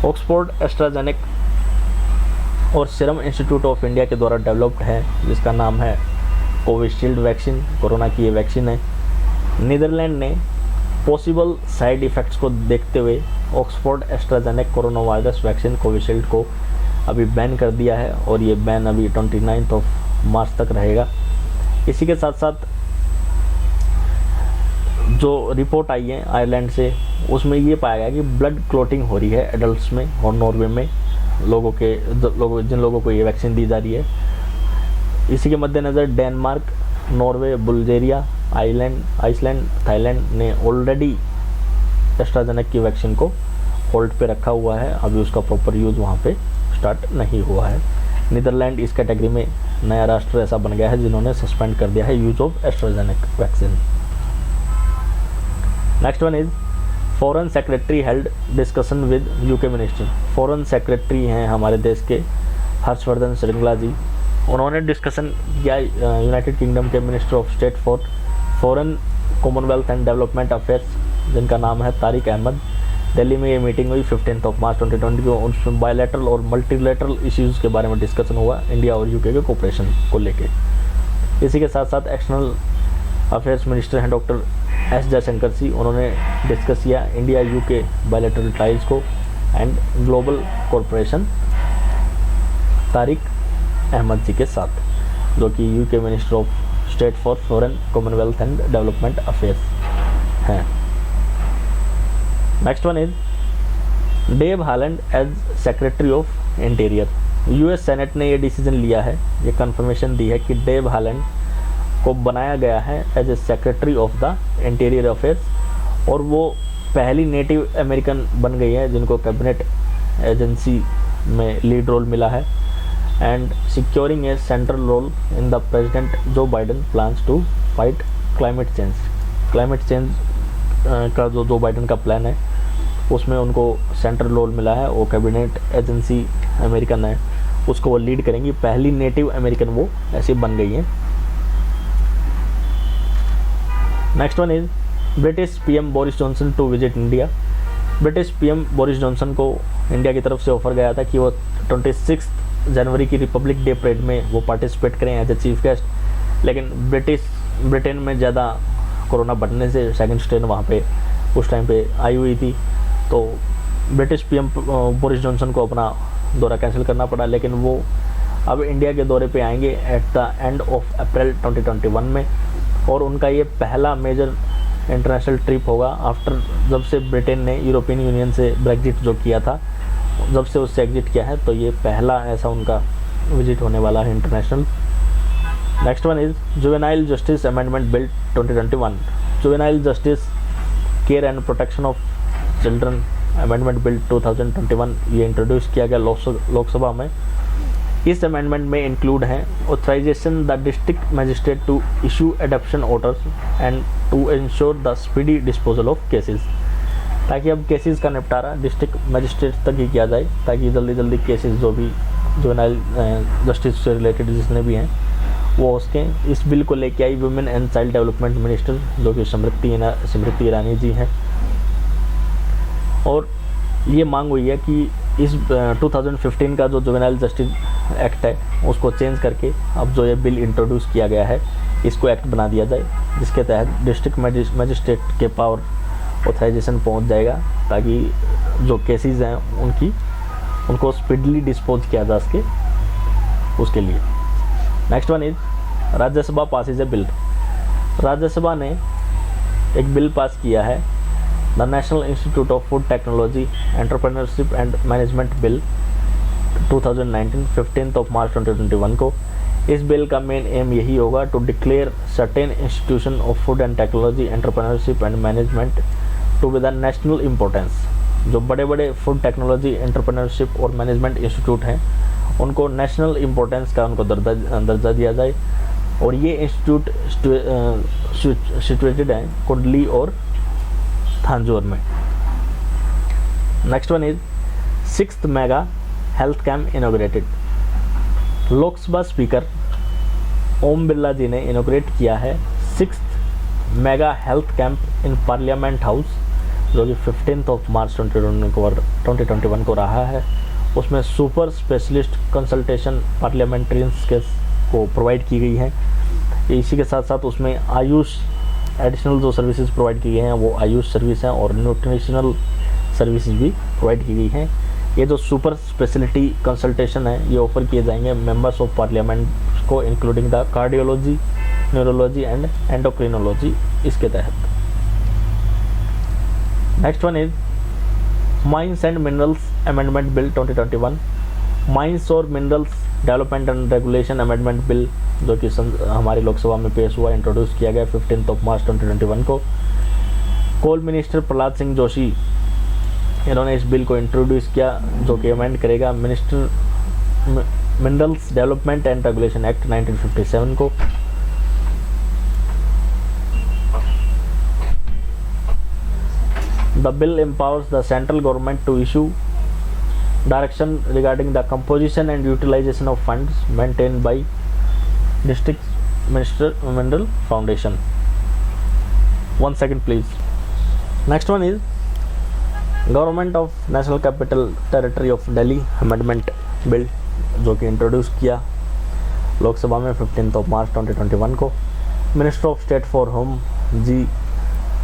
Oxford AstraZeneca और सीरम इंस्टीट्यूट ऑफ इंडिया के द्वारा डेवलप्ड है, जिसका नाम है कोविशील्ड वैक्सीन। कोरोना की ये वैक्सीन है। नीदरलैंड ने पॉसिबल साइड इफ़ेक्ट्स को देखते हुए Oxford AstraZeneca coronavirus vaccine Covishield को अभी बैन कर दिया है, और ये बैन अभी 29 मार्च तक रहेगा। इसी के साथ साथ जो रिपोर्ट आई है आयरलैंड से, उसमें ये पाया गया कि ब्लड क्लॉटिंग हो रही है एडल्ट्स में और नॉर्वे में जिन लोगों को ये वैक्सीन दी जा रही है। इसी के मद्देनज़र Denmark, Norway, Bulgaria, Iceland, Thailand ने ऑलरेडी एस्ट्राजेनेक की वैक्सीन को होल्ड पे रखा हुआ है, अभी उसका प्रॉपर यूज़ वहाँ पे स्टार्ट नहीं हुआ है। नीदरलैंड इस कैटेगरी में नया राष्ट्र ऐसा बन गया है जिन्होंने सस्पेंड कर दिया है use of AstraZeneca vaccine. Next one is foreign secretary held discussion with UK minister. Foreign secretary हैं हमारे देश के हर्षवर्धन श्रृंगला जी, उन्होंने डिस्कशन किया यूनाइटेड किंगडम के minister of state for foreign, Commonwealth and development affairs, जिनका नाम है तारिक अहमद। दिल्ली में ये मीटिंग हुई 15 मार्च 2020 को। उसमें बायलैटरल और मल्टीलैटरल इश्यूज़ के बारे में डिस्कशन हुआ इंडिया और यूके के कोऑपरेशन को लेके। इसी के साथ साथ एक्सटर्नल अफेयर्स मिनिस्टर हैं डॉक्टर एस जयशंकर जी, उन्होंने डिस्कस किया इंडिया यूके बायलैटरल टाइज को and global corporation Tariq Ahmad ji के साथ, जो कि UK minister of state for foreign, Commonwealth and development affairs हैं। Next one is Deb Haaland as secretary of interior. US Senate ने ये डिसीजन लिया है, ये कंफर्मेशन दी है कि डेव हालैंड को बनाया गया है as a secretary of the interior affairs, और वो पहली नेटिव अमेरिकन बन गई है जिनको कैबिनेट एजेंसी में लीड रोल मिला है। And securing a central role in the president Joe Biden plans to fight climate change. Climate change का जो बाइडन का प्लान है उसमें उनको सेंट्रल रोल मिला है, वो कैबिनेट एजेंसी अमेरिकन है, उसको वो लीड करेंगी। पहली नेटिव अमेरिकन वो ऐसी बन गई है। Next one is British PM Boris Johnson to visit India. British PM Boris Johnson को इंडिया की तरफ से ऑफर गया था कि वो 26 जनवरी की रिपब्लिक डे परेड में वो पार्टिसिपेट करें एज ए चीफ गेस्ट, लेकिन ब्रिटेन में ज़्यादा कोरोना बढ़ने से सेकंड स्ट्रेन वहाँ पे उस टाइम पे आई हुई थी, तो ब्रिटिश पीएम बोरिस जॉनसन को अपना दौरा कैंसिल करना पड़ा। लेकिन वो अब इंडिया के दौरे पे आएंगे at the end of April 2021 में, और उनका ये पहला मेजर इंटरनेशनल ट्रिप होगा आफ्टर जब से ब्रिटेन ने यूरोपियन यूनियन से ब्रेग्जिट जो किया था, जब से उससे एग्जिट किया है, तो ये पहला ऐसा उनका विजिट होने वाला है international. Next one is juvenile justice amendment bill 2021। Juvenile justice care and protection of children amendment bill 2021 ये इंट्रोड्यूस किया गया लोकसभा में। इस अमेंडमेंट में इंक्लूड है authorisation the district magistrate to issue adoption orders and to ensure the speedy disposal of cases, ताकि अब cases का निपटारा डिस्ट्रिक्ट मजिस्ट्रेट तक ही किया जाए, ताकि जल्दी केसेस जो भी जुवेनाइल जस्टिस से रिलेटेड जितने भी हैं वो उसके। इस बिल को लेके आई women and child development minister जो कि स्मृति ईरानी जी हैं, और ये मांग हुई है कि इस 2015 का जो जुवेनाइल जस्टिस एक्ट है उसको चेंज करके अब जो ये बिल इंट्रोड्यूस किया गया है इसको एक्ट बना दिया जाए, जिसके तहत डिस्ट्रिक्ट मजिस्ट्रेट के पावर ऑथराइजेशन पहुंच जाएगा, ताकि जो केसेस हैं उनको स्पीडली डिस्पोज किया जा सके उसके लिए। Next one is Rajya Sabha passes a bill. Rajya Sabha ने एक बिल पास किया है the national institute of food technology entrepreneurship and management bill 2019 15 मार्च 2021 को। इस बिल का मेन एम यही होगा to declare certain institution of food and technology entrepreneurship and management to be the national importance. जो बड़े बड़े फूड टेक्नोलॉजी एंटरप्रेन्योरशिप और मैनेजमेंट इंस्टीट्यूट हैं उनको नेशनल इंपॉर्टेंस का उनको दर्जा दिया जाए, और ये इंस्टीट्यूट सिचुएटेड हैं कुंडली और थांजौर में। Next one is 6th mega health camp inaugurated. Lok Sabha speaker Om Birla ji ने इनॉग्रेट किया है 6th mega health camp in parliament house, जो कि 15 मार्च 2021 को रहा है। उसमें सुपर स्पेशलिस्ट कंसल्टेशन पार्लियामेंट्रियंस के को प्रोवाइड की गई है। इसी के साथ साथ उसमें आयुष एडिशनल जो सर्विसेज प्रोवाइड की गई हैं वो आयुष सर्विस हैं, और न्यूट्रिशनल सर्विसेज भी प्रोवाइड की गई हैं। ये जो सुपर स्पेशलिटी कंसल्टेशन है ये ऑफर किए जाएंगे मेंबर्स ऑफ पार्लियामेंट को, including the cardiology, neurology and endocrinology इसके तहत। Next one is mines and minerals amendment bill 2021। Mines और minerals development and regulation amendment bill जो कि हमारी लोकसभा में पेश हुआ, इंट्रोड्यूस किया गया 15 मार्च 2021 को। कोल मिनिस्टर प्रहलाद सिंह जोशी इन्होंने इस बिल को इंट्रोड्यूस किया, जो कि अमेंड करेगा minister minerals development and regulation act 1957 को। The bill empowers the central government to issue direction regarding the composition and utilization of funds maintained by district mineral foundation. 1 second please. Next one is Government of National Capital Territory of Delhi Amendment Bill, जो कि introduce किया लोकसभा में 15 मार्च 2021 को। Minister of state for home G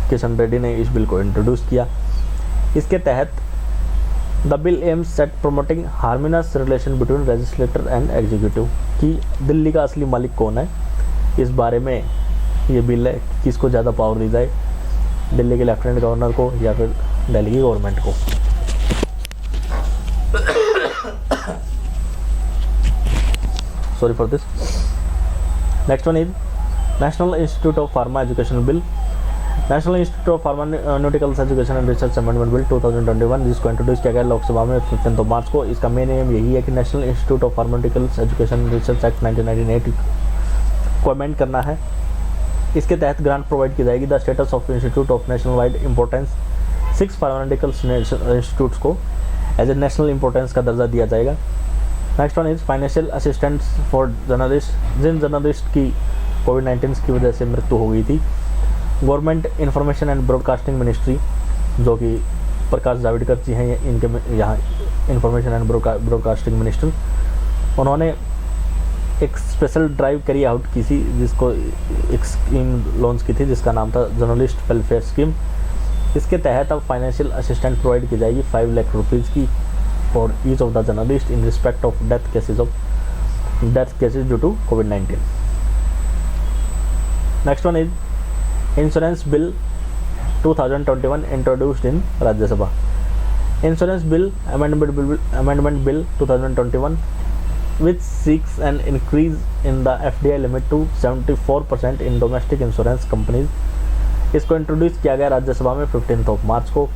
Kishan Reddy ने इस bill को introduce किया। इसके तहत the bill aims at promoting harmonious relation between legislator and executive, कि दिल्ली का असली मालिक कौन है, इस बारे में ये बिल है कि किसको ज़्यादा पावर दी जाए, दिल्ली के लेफ्टिनेंट गवर्नर को या फिर दिल्ली की गवर्नमेंट को। Sorry for this. Next one is national institute of pharma education bill. National institute of pharmaceuticals education and research amendment bill 2021, जिसको इंट्रोड्यूस किया गया लोकसभा में 15 मार्च को। इसका मेन एम यही है कि national institute of pharmaceuticals education and research act 1998 को अमेंड करना है। इसके तहत ग्रांट प्रोवाइड की जाएगी। The status of institute of national wide importance 6 pharmaceuticals institutes को एज ए नेशनल इंपॉर्टेंस का दर्जा दिया जाएगा। Next one is financial assistance for journalist. जिन जर्नलिस्ट की कोविड-19 की वजह से मृत्यु हो गई थी, government information and broadcasting ministry, जो कि प्रकाश जावड़ेकर जी हैं इनके यहाँ इंफॉर्मेशन एंड ब्रॉडकास्टिंग मिनिस्टर, उन्होंने एक स्पेशल ड्राइव कैरी आउट की थी, जिसको एक स्कीम लॉन्च की थी जिसका नाम था जर्नलिस्ट वेलफेयर स्कीम। इसके तहत अब फाइनेंशियल असिस्टेंट प्रोवाइड की जाएगी 5 लाख रुपीज़ की for each of the journalist in respect of death cases due to कोविड-19। Next one is insurance bill 2021 introduced in Rajya Sabha. Insurance bill amendment bill 2021 which seeks an increase in the FDI limit to 74% in domestic insurance companies। इसको introduce किया गया राज्यसभा में 15 March को।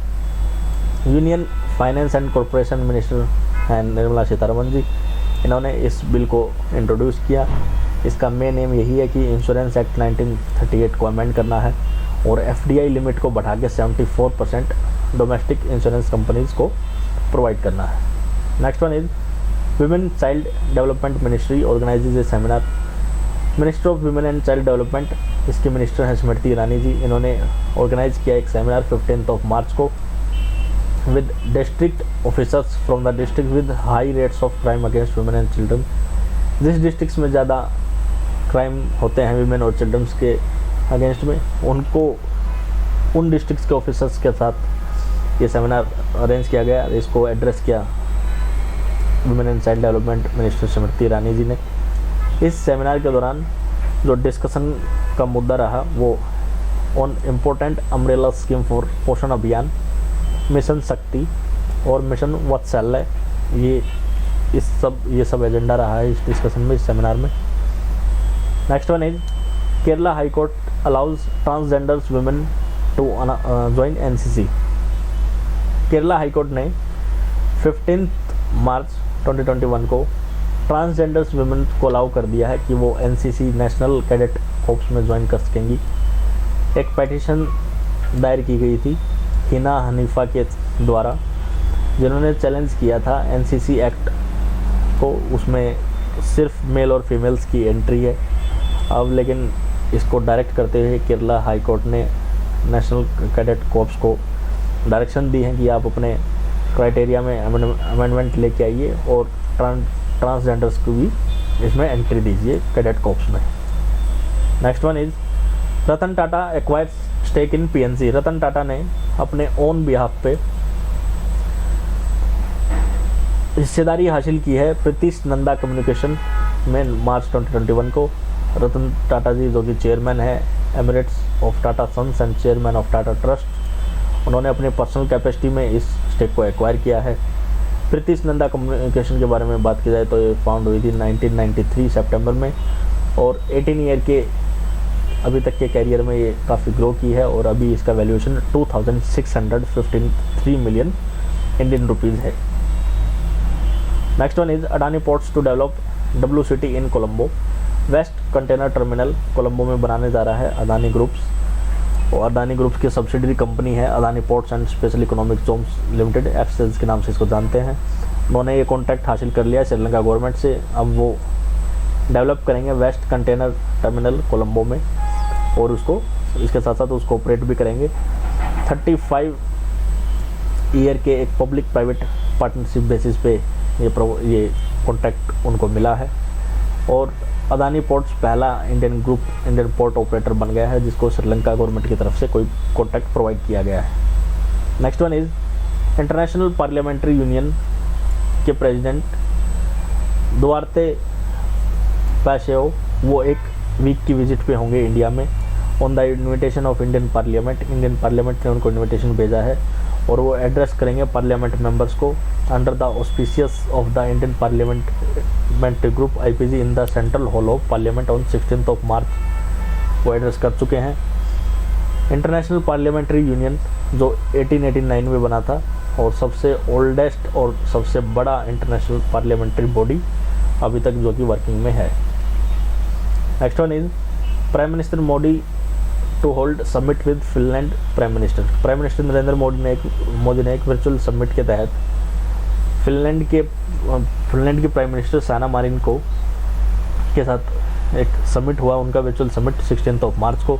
Union finance and corporation minister हैं निर्मला सीतारमण जी, इन्होंने इस bill को introduce किया। इसका मेन एम यही है कि इंश्योरेंस एक्ट 1938 को अमेंड करना है और FDI लिमिट को बढ़ा के 74% डोमेस्टिक इंश्योरेंस कंपनीज को प्रोवाइड करना है। Next one is Women Child Development Ministry organizes a seminar। Minister of women and child development, इसके मिनिस्टर हैं स्मृति ईरानी जी, इन्होंने ऑर्गेनाइज किया एक सेमिनार 15 मार्च को with district officers from the district with high rates of crime against women and children. जिस districts में ज़्यादा crime होते हैं वुमेन और चिल्ड्रंस के अगेंस्ट में, उनको उन डिस्ट्रिक्ट्स के ऑफिसर्स के साथ ये सेमिनार अरेंज किया गया। इसको एड्रेस किया women and child development minister Smriti Irani ji ने। इस सेमिनार के दौरान जो डिस्कशन का मुद्दा रहा वो on important umbrella scheme for पोषण अभियान, मिशन शक्ति और मिशन वात्सल्य। ये सब एजेंडा रहा है इस डिस्कशन में, इस सेमिनार में। Next one is Kerala high court allows transgenders women to join NCC. Kerala high court ने 15 मार्च 2021 को ट्रांसजेंडर्स वुमेन को अलाउ कर दिया है कि वो एनसीसी नेशनल कैडेट कोर्प्स में ज्वाइन कर सकेंगी। एक पेटिशन दायर की गई थी हिना हनीफा के द्वारा, जिन्होंने चैलेंज किया था एनसीसी एक्ट को। उसमें सिर्फ मेल और फीमेल्स की एंट्री है। अब लेकिन इसको डायरेक्ट करते हुए केरला हाई कोर्ट ने नेशनल कैडेट कोर्प्स को डायरेक्शन दी है कि आप अपने क्राइटेरिया में अमेंडमेंट लेके आइए और ट्रांसजेंडर्स को भी इसमें एंट्री दीजिए कैडेट कोर्प्स में। Next one is Ratan Tata acquires stake in PNC. Ratan Tata ने अपने ओन बिहाफ पे हिस्सेदारी हासिल की है प्रीतिश नंदा कम्युनिकेशन में मार्च 2021 को। रतन टाटा जी जो कि चेयरमैन है emeritus of Tata sons and chairman of Tata trust, उन्होंने अपने पर्सनल कैपेसिटी में इस स्टेक को एक्वायर किया है। प्रीतिश नंदा कम्युनिकेशन के बारे में बात की जाए तो ये फाउंड हुई थी 1993 सितंबर में, और 18 ईयर के अभी तक के कैरियर में ये काफ़ी ग्रो की है, और अभी इसका वैल्यूएशन 2653 मिलियन इंडियन रुपीज़ है। Next one is Adani ports to develop WCT in Colombo. West container terminal Colombo में बनाने जा रहा है अदानी ग्रुप्स, और अदानी ग्रुप्स की सब्सिडरी कंपनी है Adani ports and special economic zones limited, एफसेल्स के नाम से इसको जानते हैं। उन्होंने ये कॉन्ट्रैक्ट हासिल कर लिया है श्रीलंका गवर्नमेंट से। अब वो डेवलप करेंगे वेस्ट कंटेनर टर्मिनल कोलंबो में, और उसको इसके साथ साथ उसको ऑपरेट भी करेंगे। 35 ईयर के एक पब्लिक प्राइवेट पार्टनरशिप बेसिस पे ये कॉन्ट्रैक्ट उनको मिला है, और अदानी पोर्ट्स पहला इंडियन पोर्ट ऑपरेटर बन गया है जिसको श्रीलंका गवर्नमेंट की तरफ से कोई कॉन्ट्रैक्ट प्रोवाइड किया गया है। Next one is international parliamentary union के प्रेसिडेंट दुआर्ते पैसेओ वो एक वीक की विजिट पे होंगे इंडिया में on the invitation of Indian parliament ने उनको इन्विटेशन भेजा है, और वो एड्रेस करेंगे पार्लियामेंट मेंबर्स को under the auspicious of the Indian parliamentary group IPG in the central hall of parliament on 16 मार्च। वो एड्रेस कर चुके हैं। इंटरनेशनल पार्लियामेंट्री यूनियन जो 1889 में बना था, और सबसे ओल्डेस्ट और सबसे बड़ा इंटरनेशनल पार्लियामेंट्री बॉडी अभी तक जो कि वर्किंग में है। Next one is prime minister Modi to hold summit with Finland prime minister Narendra Modi ने एक वर्चुअल समिट के तहत फिनलैंड के प्राइम मिनिस्टर साना मारिन को के साथ एक समिट हुआ, उनका वर्चुअल समिट 16 मार्च को,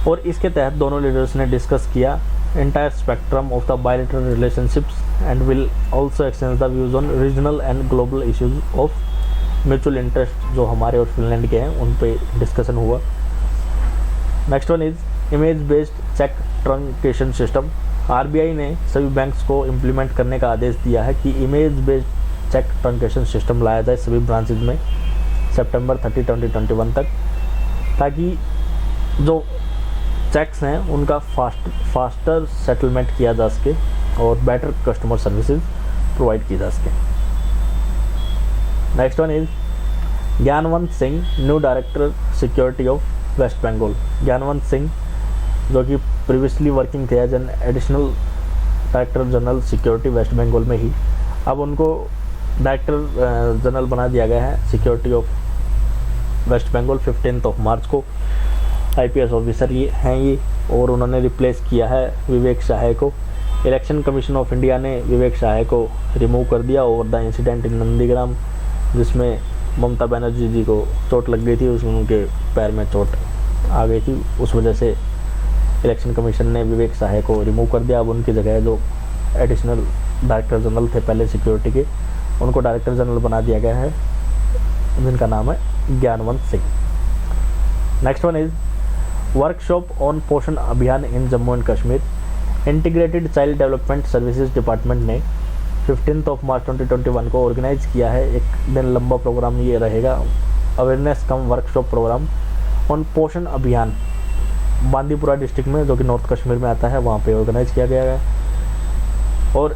और इसके तहत दोनों लीडर्स ने डिस्कस किया entire spectrum of the bilateral relationships and will also exchange the views on regional and global issues of mutual interest जो हमारे और फिनलैंड के हैं उन पे डिस्कशन हुआ। Next one is image based cheque truncation system. RBI ने सभी बैंक्स को इम्प्लीमेंट करने का आदेश दिया है कि image based cheque truncation system लाया जाए सभी ब्रांचेज में सितंबर 30, 2021 तक, ताकि जो चेक्स हैं उनका फास्टर सेटलमेंट किया जा सके और बेटर कस्टमर सर्विसेज प्रोवाइड की जा सके। Next one is Gyanwant Singh new director security of West Bengal. Gyanwant Singh जो कि प्रीवियसली वर्किंग थे as an additional director general security West Bengal में ही, अब उनको डायरेक्टर जनरल बना दिया गया है security of West Bengal 15 March को। IPS ऑफिसर ये हैं ये, और उन्होंने रिप्लेस किया है विवेक सहाय को। इलेक्शन कमीशन ऑफ इंडिया ने विवेक सहाय को रिमूव कर दिया over the incident in Nandigram, जिसमें ममता बनर्जी जी को चोट लग गई थी, उसमें उनके पैर में चोट आ गई थी, उस वजह से इलेक्शन कमीशन ने विवेक सहाय को रिमूव कर दिया। अब उनकी जगह जो एडिशनल डायरेक्टर जनरल थे पहले सिक्योरिटी के, उनको डायरेक्टर जनरल बना दिया गया है, जिनका नाम है Gyanwant Singh. Next one is workshop on Poshan Abhiyan in Jammu and Kashmir. Integrated child development services department ने 15 मार्च 2021 को ऑर्गेनाइज किया है। एक दिन लंबा प्रोग्राम ये रहेगा, awareness cum workshop programme on Poshan Abhiyan Bandipora district में, जो कि नॉर्थ कश्मीर में आता है, वहाँ पे ऑर्गेनाइज किया गया है। और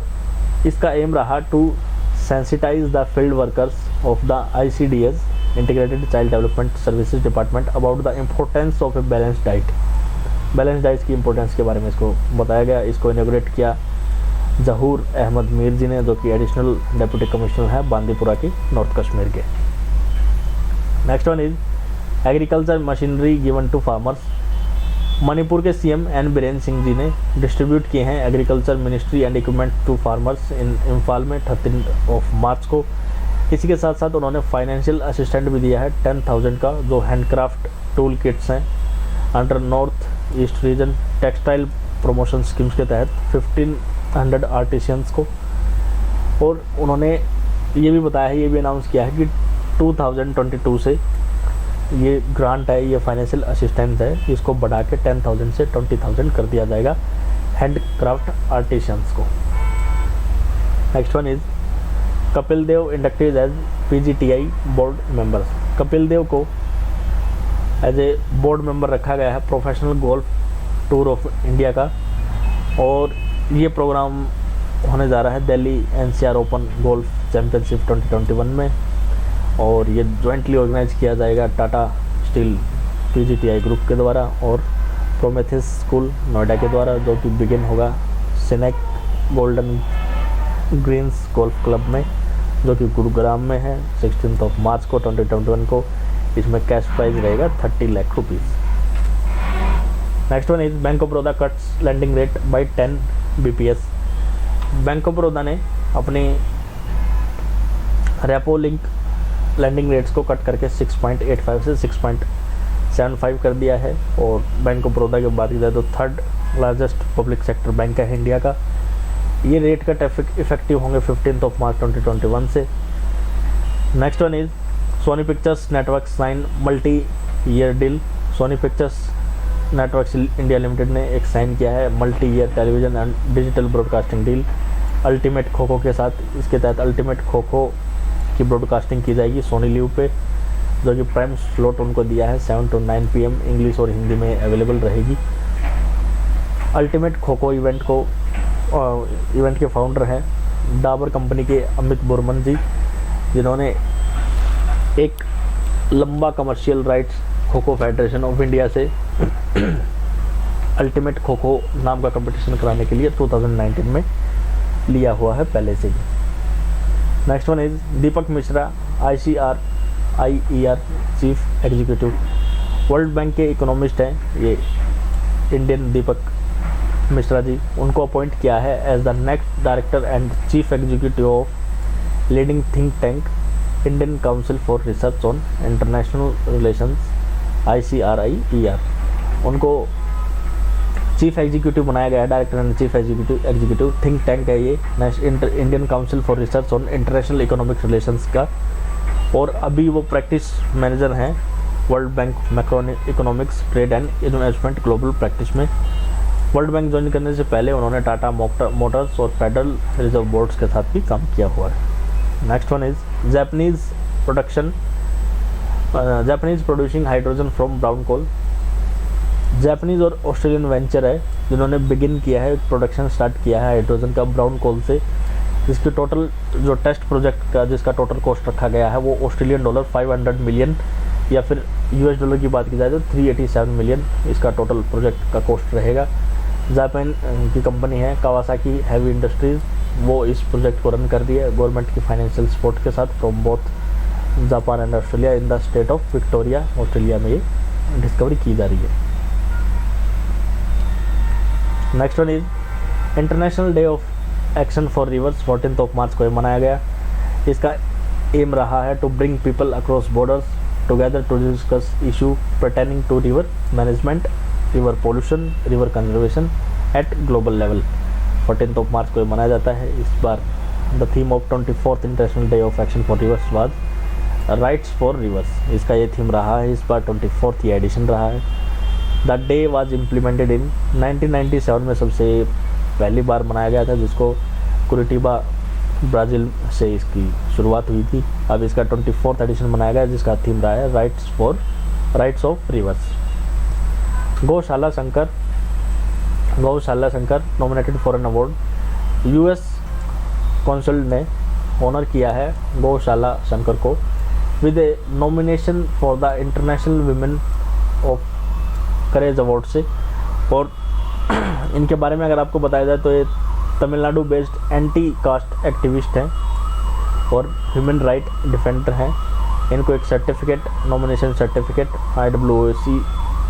इसका एम रहा to sensitise the field workers of the ICDS integrated child development services department about the importance of a balance diet. Balance diet की इंपॉर्टेंस के बारे में इसको बताया गया। इसको इनॉग्रेट किया जहूर अहमद मीर जी ने, जो कि एडिशनल डिप्टी कमिश्नर है बांदीपुरा की, नॉर्थ कश्मीर के। Next one is agriculture machinery given to farmers. Manipur के CM N बीरेन सिंह जी ने डिस्ट्रीब्यूट किए हैं agriculture ministry and equipment to farmers in Imphal में 13 मार्च को। इसी के साथ साथ उन्होंने फाइनेंशियल असिस्टेंट भी दिया है 10,000 का, जो हैंडक्राफ्ट टूल किट्स हैं under north east region textile promotion schemes के तहत 1500 आर्टिशियंस को। और उन्होंने ये भी बताया है, ये भी अनाउंस किया है कि 2022 से ये ग्रांट है, ये फाइनेंशियल असिस्टेंस है, इसको बढ़ा के 10,000 से 20,000 कर दिया जाएगा हैंडक्राफ्ट आर्टिशियंस को। Next one is Kapil Dev inducted as PGTI board members. Kapil Dev को एज ए बोर्ड मेंबर रखा गया है professional golf tour of India का। और ये प्रोग्राम होने जा रहा है Delhi NCR open golf championship 2021 में। और ये जॉइंटली ऑर्गेनाइज किया जाएगा टाटा स्टील PGTI ग्रुप के द्वारा और प्रोमेथिस स्कूल नोएडा के द्वारा, जो कि बिगिन होगा सिनेक गोल्डन ग्रीन्स गोल्फ क्लब में, जो कि गुरुग्राम में है 16 मार्च को 2021 को। इसमें कैश प्राइज रहेगा 30 lakh rupees. Next one is bank of Baroda cuts landing rate by 10 BPS। Bank of Baroda ने अपनी रेपो लिंक लैंडिंग रेट्स को कट करके 6.85 से 6.75 कर दिया है। और बैंक ऑफ बड़ौदा की बात की जाए तो third largest public sector bank है इंडिया का। ये रेट कट इफेक्टिव होंगे 15 मार्च 2021 से। Next one is Sony pictures network sign multi year deal. Sony pictures networks India limited ने एक साइन किया है multi year television and digital broadcasting deal ultimate kho kho के साथ। इसके तहत अल्टीमेट खो खो की ब्रॉडकास्टिंग की जाएगी सोनी लिव पे, जो कि प्राइम स्लॉट उनको दिया है 7 to 9 PM इंग्लिश और हिंदी में अवेलेबल रहेगी। अल्टीमेट खो खो इवेंट के फाउंडर हैं डाबर कंपनी के अमित बुरमन जी, जिन्होंने एक लंबा commercial rights kho kho federation of India से अल्टीमेट खो खो नाम का कंपटीशन कराने के लिए 2019 में लिया हुआ है पहले से ही। Next one is Deepak Mishra ICR chief executive. World bank के इकोनॉमिस्ट हैं ये इंडियन दीपक मिश्रा जी। उनको अपॉइंट किया है as the next director and chief executive of leading think tank Indian council for research on international relations ICRIER। उनको चीफ एग्जीक्यूटिव बनाया गया है, director and chief executive think tank है ये Indian council for research on international economic relations का। और अभी वो प्रैक्टिस मैनेजर हैं world bank macro economics trade and investment global practice में। वर्ल्ड बैंक ज्वाइन करने से पहले उन्होंने टाटा मोटर्स और फेडरल रिजर्व बोर्ड्स के साथ भी काम किया हुआ है। Next one is Japanese producing hydrogen from brown coal. Japanese और ऑस्ट्रेलियन वेंचर है जिन्होंने बिगिन किया है, प्रोडक्शन स्टार्ट किया है हाइड्रोजन का ब्राउन कोल से, जिसकी टोटल जो टेस्ट प्रोजेक्ट का जिसका टोटल कॉस्ट रखा गया है वो $500 मिलियन या फिर US की बात की जाए तो 387 मिलियन इसका टोटल प्रोजेक्ट का कॉस्ट रहेगा। जापान की कंपनी है कावासाकी हैवी इंडस्ट्रीज, वो इस प्रोजेक्ट को रन कर रही है गवर्नमेंट की फाइनेंशियल सपोर्ट के साथ from both Japan and Australia in the state of Victoria. Australia में ये डिस्कवरी की जा रही है। Next one is international day of action for rivers 14 मार्च को मनाया गया। इसका एम रहा है to bring people across borders together to discuss issue pertaining to river management, river pollution, river conservation at global level. 14 मार्च को मनाया जाता है। इस बार the theme of 24th international day of action for reverse was rights for reverse. इसका ये theme रहा है, इस बार 24th ये एडिशन रहा है। The day was implemented in 1997 में सबसे पहली बार मनाया गया था, जिसको कुरिटिबा ब्राज़ील से इसकी शुरुआत हुई थी। अब इसका 24th एडिशन मनाया गया जिसका थीम रहा है rights of rivers. Gaushala Shankar nominated for an award. US council ने ऑनर किया है गौशाला शंकर को with a nomination for the international women of courage award से। और इनके बारे में अगर आपको बताया जाए तो ये Tamil Nadu based anti cast activist हैं और ह्यूमन राइट डिफेंडर हैं। इनको एक सर्टिफिकेट, नॉमिनेशन सर्टिफिकेट IWOC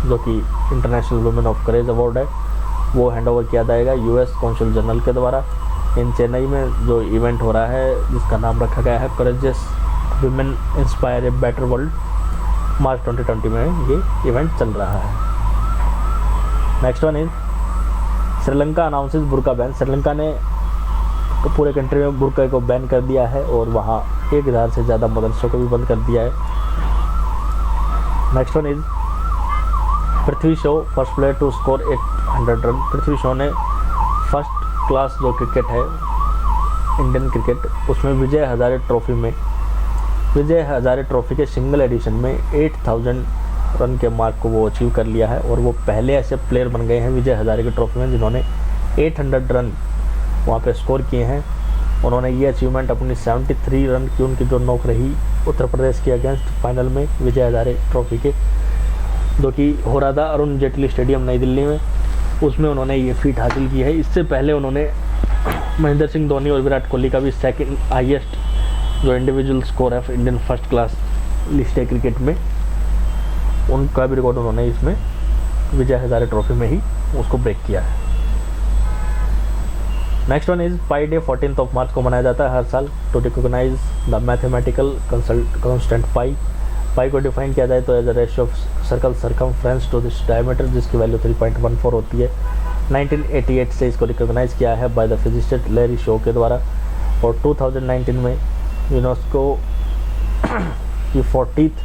जो कि international women of courage award है, वो हैंड ओवर किया जाएगा यूएस कौंसिल जनरल के द्वारा। इन चेन्नई में जो इवेंट हो रहा है जिसका नाम रखा गया है courageous women inspire a better world, March 2020 में ये इवेंट चल रहा है। Next one is Sri Lanka announces burqa ban. Sri Lanka ने पूरे कंट्री में बुर्का को बैन कर दिया है और वहाँ 1000 से ज़्यादा मदरसों को भी बंद कर दिया है। Next one is Prithvi Shaw first player to score 800 run. Prithvi Shaw ने फर्स्ट क्लास जो क्रिकेट है इंडियन क्रिकेट, उसमें विजय हज़ारे ट्रॉफी के सिंगल एडिशन में 8000 रन के मार्क को वो अचीव कर लिया है और वो पहले ऐसे प्लेयर बन गए हैं विजय हज़ारे के ट्रॉफी में जिन्होंने 800 रन वहाँ पे स्कोर किए हैं। उन्होंने ये अचीवमेंट अपनी 73 रन की उनकी जो नॉक रही उत्तर प्रदेश के अगेंस्ट फाइनल में विजय हज़ारे ट्रॉफी के, जो कि हो रहा था अरुण जेटली स्टेडियम नई दिल्ली में, उसमें उन्होंने ये फीट हासिल की है। इससे पहले उन्होंने महेंद्र सिंह धोनी और विराट कोहली का भी सेकंड हाईएस्ट जो इंडिविजुअल स्कोर है इंडियन फर्स्ट क्लास लिस्ट है क्रिकेट में, उनका भी रिकॉर्ड उन्होंने इसमें विजय हज़ारे ट्रॉफी में ही उसको ब्रेक किया है। Next one is pi day 14 मार्च को मनाया जाता है हर साल to recognise the mathematical constant pi. Pi को डिफाइन किया जाए तो as a ratio of circle circumference to this diameter, जिसकी वैल्यू 3.14 होती है। 1988 से इसको रिकॉग्नाइज किया है by the physicist Larry Shaw के द्वारा और 2019 में यूनेस्को की 40th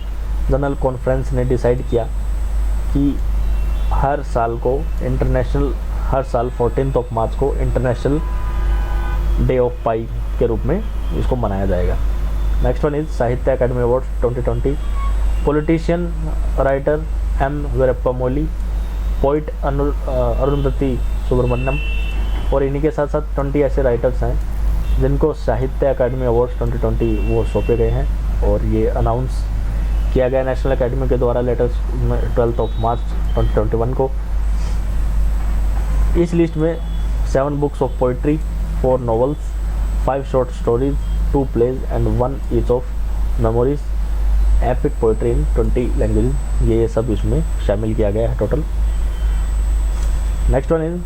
जनरल कॉन्फ्रेंस ने डिसाइड किया कि हर साल 14 मार्च को इंटरनेशनल डे ऑफ पाई के रूप में इसको मनाया जाएगा। Next one is Sahitya Akademi award 2020। Politician writer M. Veerappa Moily, poet Arundhati Subramaniam और इन्हीं के साथ साथ 20 ऐसे राइटर्स हैं जिनको साहित्य अकादमी अवार्ड 2020 वो सौंपे गए हैं और ये अनाउंस किया गया नेशनल अकेडमी के द्वारा लेटेस्ट 12 मार्च 2021 को। इस लिस्ट में 7 books of poetry, 4 novels, 5 short stories, 2 plays and 1 each of memories, epic poetry in 20 languages, ये सब इसमें शामिल किया गया है टोटल। नेक्स्ट वन इज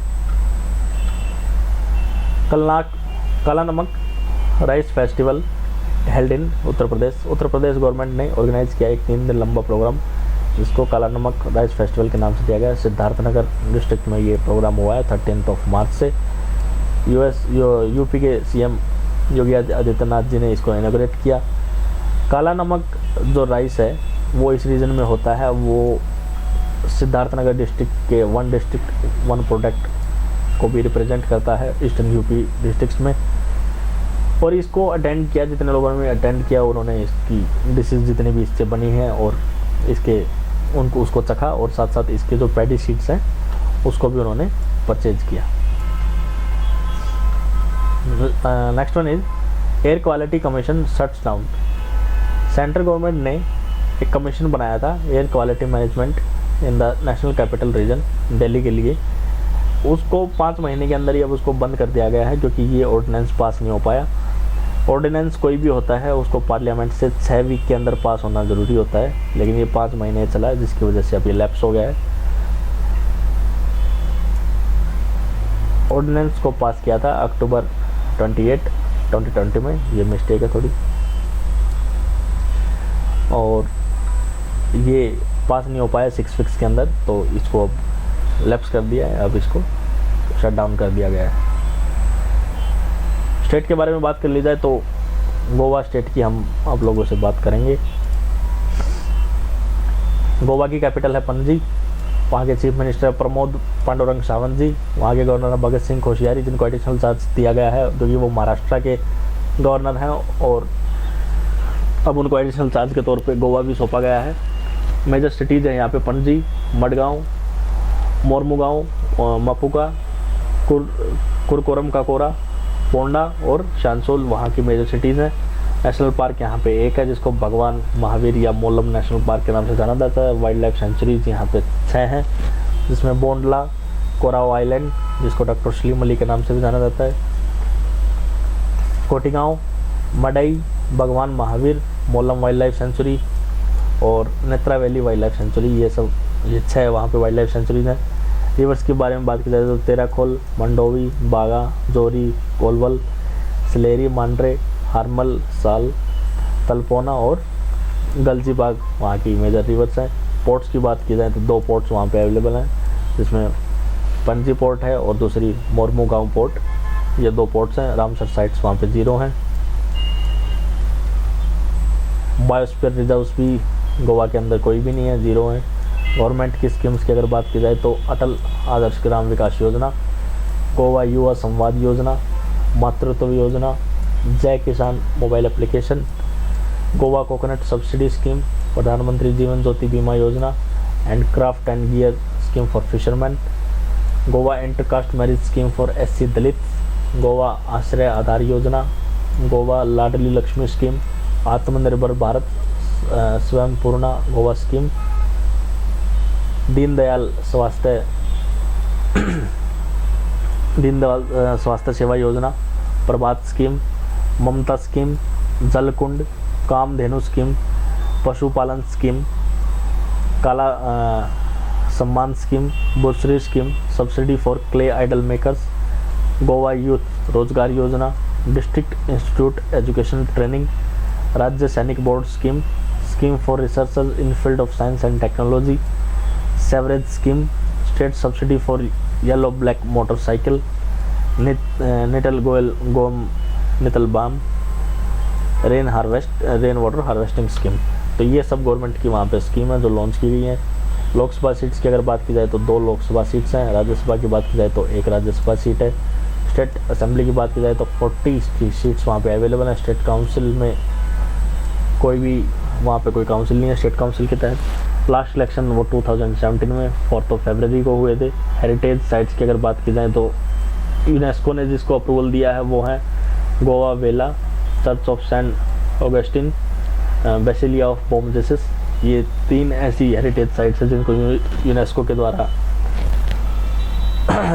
काला नमक rice festival held in Uttar Pradesh. Uttar Pradesh government ने ऑर्गेनाइज किया एक 3 दिन लंबा प्रोग्राम जिसको काला नमक राइस फेस्टिवल के नाम से दिया गया है। सिद्धार्थनगर डिस्ट्रिक्ट में ये प्रोग्राम हुआ है 13 मार्च से। यूपी के CM योगी आदित्यनाथ जी ने इसको इनॉग्रेट किया। काला नमक जो राइस है वो इस रीजन में होता है, वो सिद्धार्थनगर डिस्ट्रिक्ट के 1 डिस्ट्रिक्ट 1 प्रोडक्ट को भी रिप्रेजेंट करता है ईस्टर्न यूपी डिस्ट्रिक्ट्स में। और इसको अटेंड किया, जितने लोगों ने अटेंड किया उन्होंने इसकी डिशेज जितनी भी इससे बनी हैं और इसके उनको उसको चखा और साथ साथ इसके जो पैडी शीट्स हैं उसको भी उन्होंने परचेज किया। Next one is air quality commission shuts down. Central government ने एक कमीशन बनाया था air quality management in the national capital region Delhi के लिए, उसको 5 महीने के अंदर ही अब उसको बंद कर दिया गया है क्योंकि ये ऑर्डिनेंस पास नहीं हो पाया। ऑर्डिनेंस कोई भी होता है उसको पार्लियामेंट से 6 वीक के अंदर पास होना ज़रूरी होता है, लेकिन ये 5 महीने चला है जिसकी वजह से अब ये लैप्स हो गया है। ऑर्डिनेंस को पास किया था अक्टूबर 28, 2020 में, ये मिस्टेक है थोड़ी, और ये पास नहीं हो पाया 6 वीक्स के अंदर, तो इसको अब लैप्स कर दिया है, अब इसको शट डाउन कर दिया गया है। स्टेट के बारे में बात कर ली जाए तो गोवा स्टेट की हम आप लोगों से बात करेंगे। गोवा की कैपिटल है पणजी, वहाँ के चीफ मिनिस्टर प्रमोद पांडुरंग सावंत जी, वहाँ के गवर्नर भगत सिंह कोश्यारी जिनको एडिशनल चार्ज दिया गया है क्योंकि वो महाराष्ट्र के गवर्नर हैं और अब उनको एडिशनल चार्ज के तौर पे गोवा भी सौंपा गया है। मेजर सिटीज़ हैं यहाँ पे पणजी, मडगांव, मोरमुगांव, मपुका, कुरकोरम काकोरा, पोंडा और शांसोल वहाँ की मेजर सिटीज़ हैं। नेशनल पार्क यहाँ पे एक है जिसको भगवान महावीर या मोलम नेशनल पार्क के नाम से जाना जाता है। वाइल्ड लाइफ सेंचुरीज यहाँ पे 6 हैं, जिसमें बोंडला, कोराओ आइलैंड जिसको डॉक्टर सलीम अली के नाम से भी जाना जाता है, Cotigao, Madei, Bhagwan Mahavir, Mollem wild life sanctuary और Netravali wild life sanctuary, ये 6 वहाँ पे वाइल्ड लाइफ सेंचुरीज हैं। रिवर्स के बारे में बात की जाए तो तेराखोल, मंडोवी, बागा, जोरी, कोलवल, सलेरी, मांड्रे, हारमल, साल, तलपोना और गलजीबाग वहाँ की मेजर रिवर्स हैं। पोर्ट्स की बात की जाए तो 2 पोर्ट्स वहाँ पे अवेलेबल हैं, जिसमें पणजी पोर्ट है और दूसरी मोरमुगांव पोर्ट। ये 2 पोर्ट्स हैं। रामसर साइट्स वहाँ पे 0 हैं। बायोस्फीयर रिजर्व्स भी गोवा के अंदर कोई भी नहीं है, 0 हैं। गवर्नमेंट की स्कीम्स की अगर बात की जाए तो अटल आदर्श ग्राम विकास योजना, गोवा युवा संवाद योजना, मातृत्व योजना, जय किसान mobile application, Goa coconut subsidy scheme, प्रधानमंत्री जीवन ज्योति बीमा योजना and craft and gear scheme for fisherman, Goa intercaste marriage scheme for SC दलित, गोवा आश्रय आधार योजना, गोवा लाडली लक्ष्मी स्कीम, आत्मनिर्भर भारत स्वयं पूर्णा गोवा स्कीम, दीनदयाल स्वास्थ्य सेवा योजना, प्रभात स्कीम, ममता स्कीम, जलकुंड, कामधेनु स्कीम, पशुपालन scheme, Kala Samman scheme, bursary scheme, subsidy for clay idol makers, Goa youth Rozgar Yojana, district institute education training, Rajya Sainik board scheme, scheme for researchers in field of science and technology, sewerage scheme, state subsidy for yellow black motorcycle, निटल बाम, rain water harvesting scheme. तो ये सब government की वहाँ पे scheme है जो लॉन्च की गई है। लोकसभा सीट्स की अगर बात की जाए तो 2 लोकसभा सीट्स हैं। राज्यसभा की बात की जाए तो 1 राज्यसभा सीट है। स्टेट असेंबली की बात की जाए तो 40 सीट्स वहाँ पे अवेलेबल है। स्टेट काउंसिल में कोई भी वहाँ पे कोई काउंसिल नहीं है स्टेट काउंसिल के तहत। लास्ट इलेक्शन वो 2017 में 4 फरवरी को हुए थे। हेरिटेज साइट्स की अगर बात की जाए तो यूनेस्को ने जिसको अप्रूवल दिया है वो है Goa Velha, church of saint Augustine, basilica of Bom Jesus. ये 3 ऐसी हेरिटेज साइट्स हैं जिनको यूनेस्को के द्वारा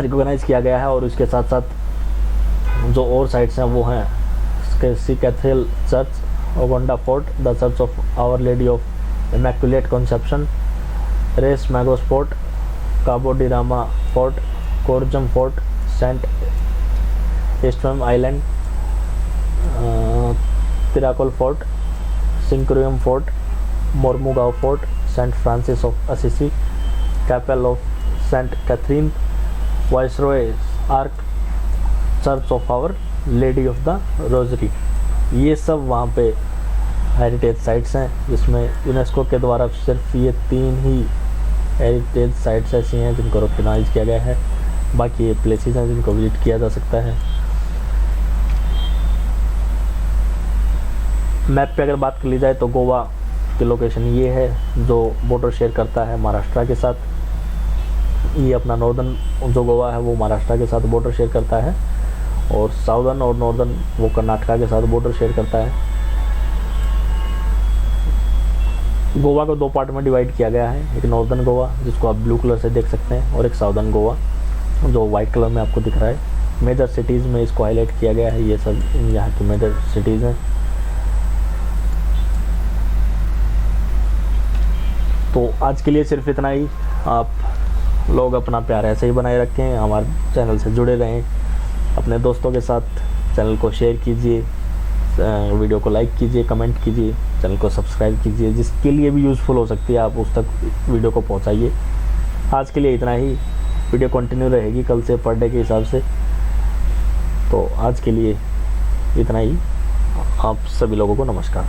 रिकॉग्नाइज किया गया है। और उसके साथ साथ जो और साइट्स हैं वो हैं Se cathedral church, Aguada fort, the church of our lady of immaculate conception, Reis Magos fort, Cabo de Rama fort, Corjuem fort, saint Estevam island, Terekhol fort, Sinquerim fort, Mormugao fort, saint Francis of Assisi, chapel of saint Catherine, viceroy arch, church of our lady of the rosary. ये सब वहाँ पे heritage sites हैं, जिसमें UNESCO के द्वारा सिर्फ ये 3 ही हेरिटेज साइट्स ऐसी हैं जिनको रिकॉग्नाइज किया गया है। बाकी ये प्लेसेस हैं जिनको विजिट किया जा सकता है। मैप पे अगर बात कर ली जाए तो गोवा की लोकेशन ये है जो बॉर्डर शेयर करता है महाराष्ट्र के साथ। ये अपना नॉर्दर्न जो गोवा है वो महाराष्ट्र के साथ बॉर्डर शेयर करता है, और साउदर्न और नॉर्दर्न वो कर्नाटका के साथ बॉर्डर शेयर करता है। गोवा को 2 पार्ट में डिवाइड किया गया है, एक नॉर्दर्न गोवा जिसको आप ब्लू कलर से देख सकते हैं, और एक साउदर्न गोवा जो वाइट कलर में आपको दिख रहा है। मेजर सिटीज़ में इसको हाईलाइट किया गया है। ये सब यहाँ की मेजर सिटीज़ हैं। तो आज के लिए सिर्फ इतना ही। आप लोग अपना प्यार ऐसे ही बनाए रखें, हमारे चैनल से जुड़े रहें, अपने दोस्तों के साथ चैनल को शेयर कीजिए, वीडियो को लाइक कीजिए, कमेंट कीजिए, चैनल को सब्सक्राइब कीजिए। जिसके लिए भी यूज़फुल हो सकती है आप उस तक वीडियो को पहुंचाइए। आज के लिए इतना ही। वीडियो कंटिन्यू रहेगी कल से पर डे के हिसाब से। तो आज के लिए इतना ही। आप सभी लोगों को नमस्कार।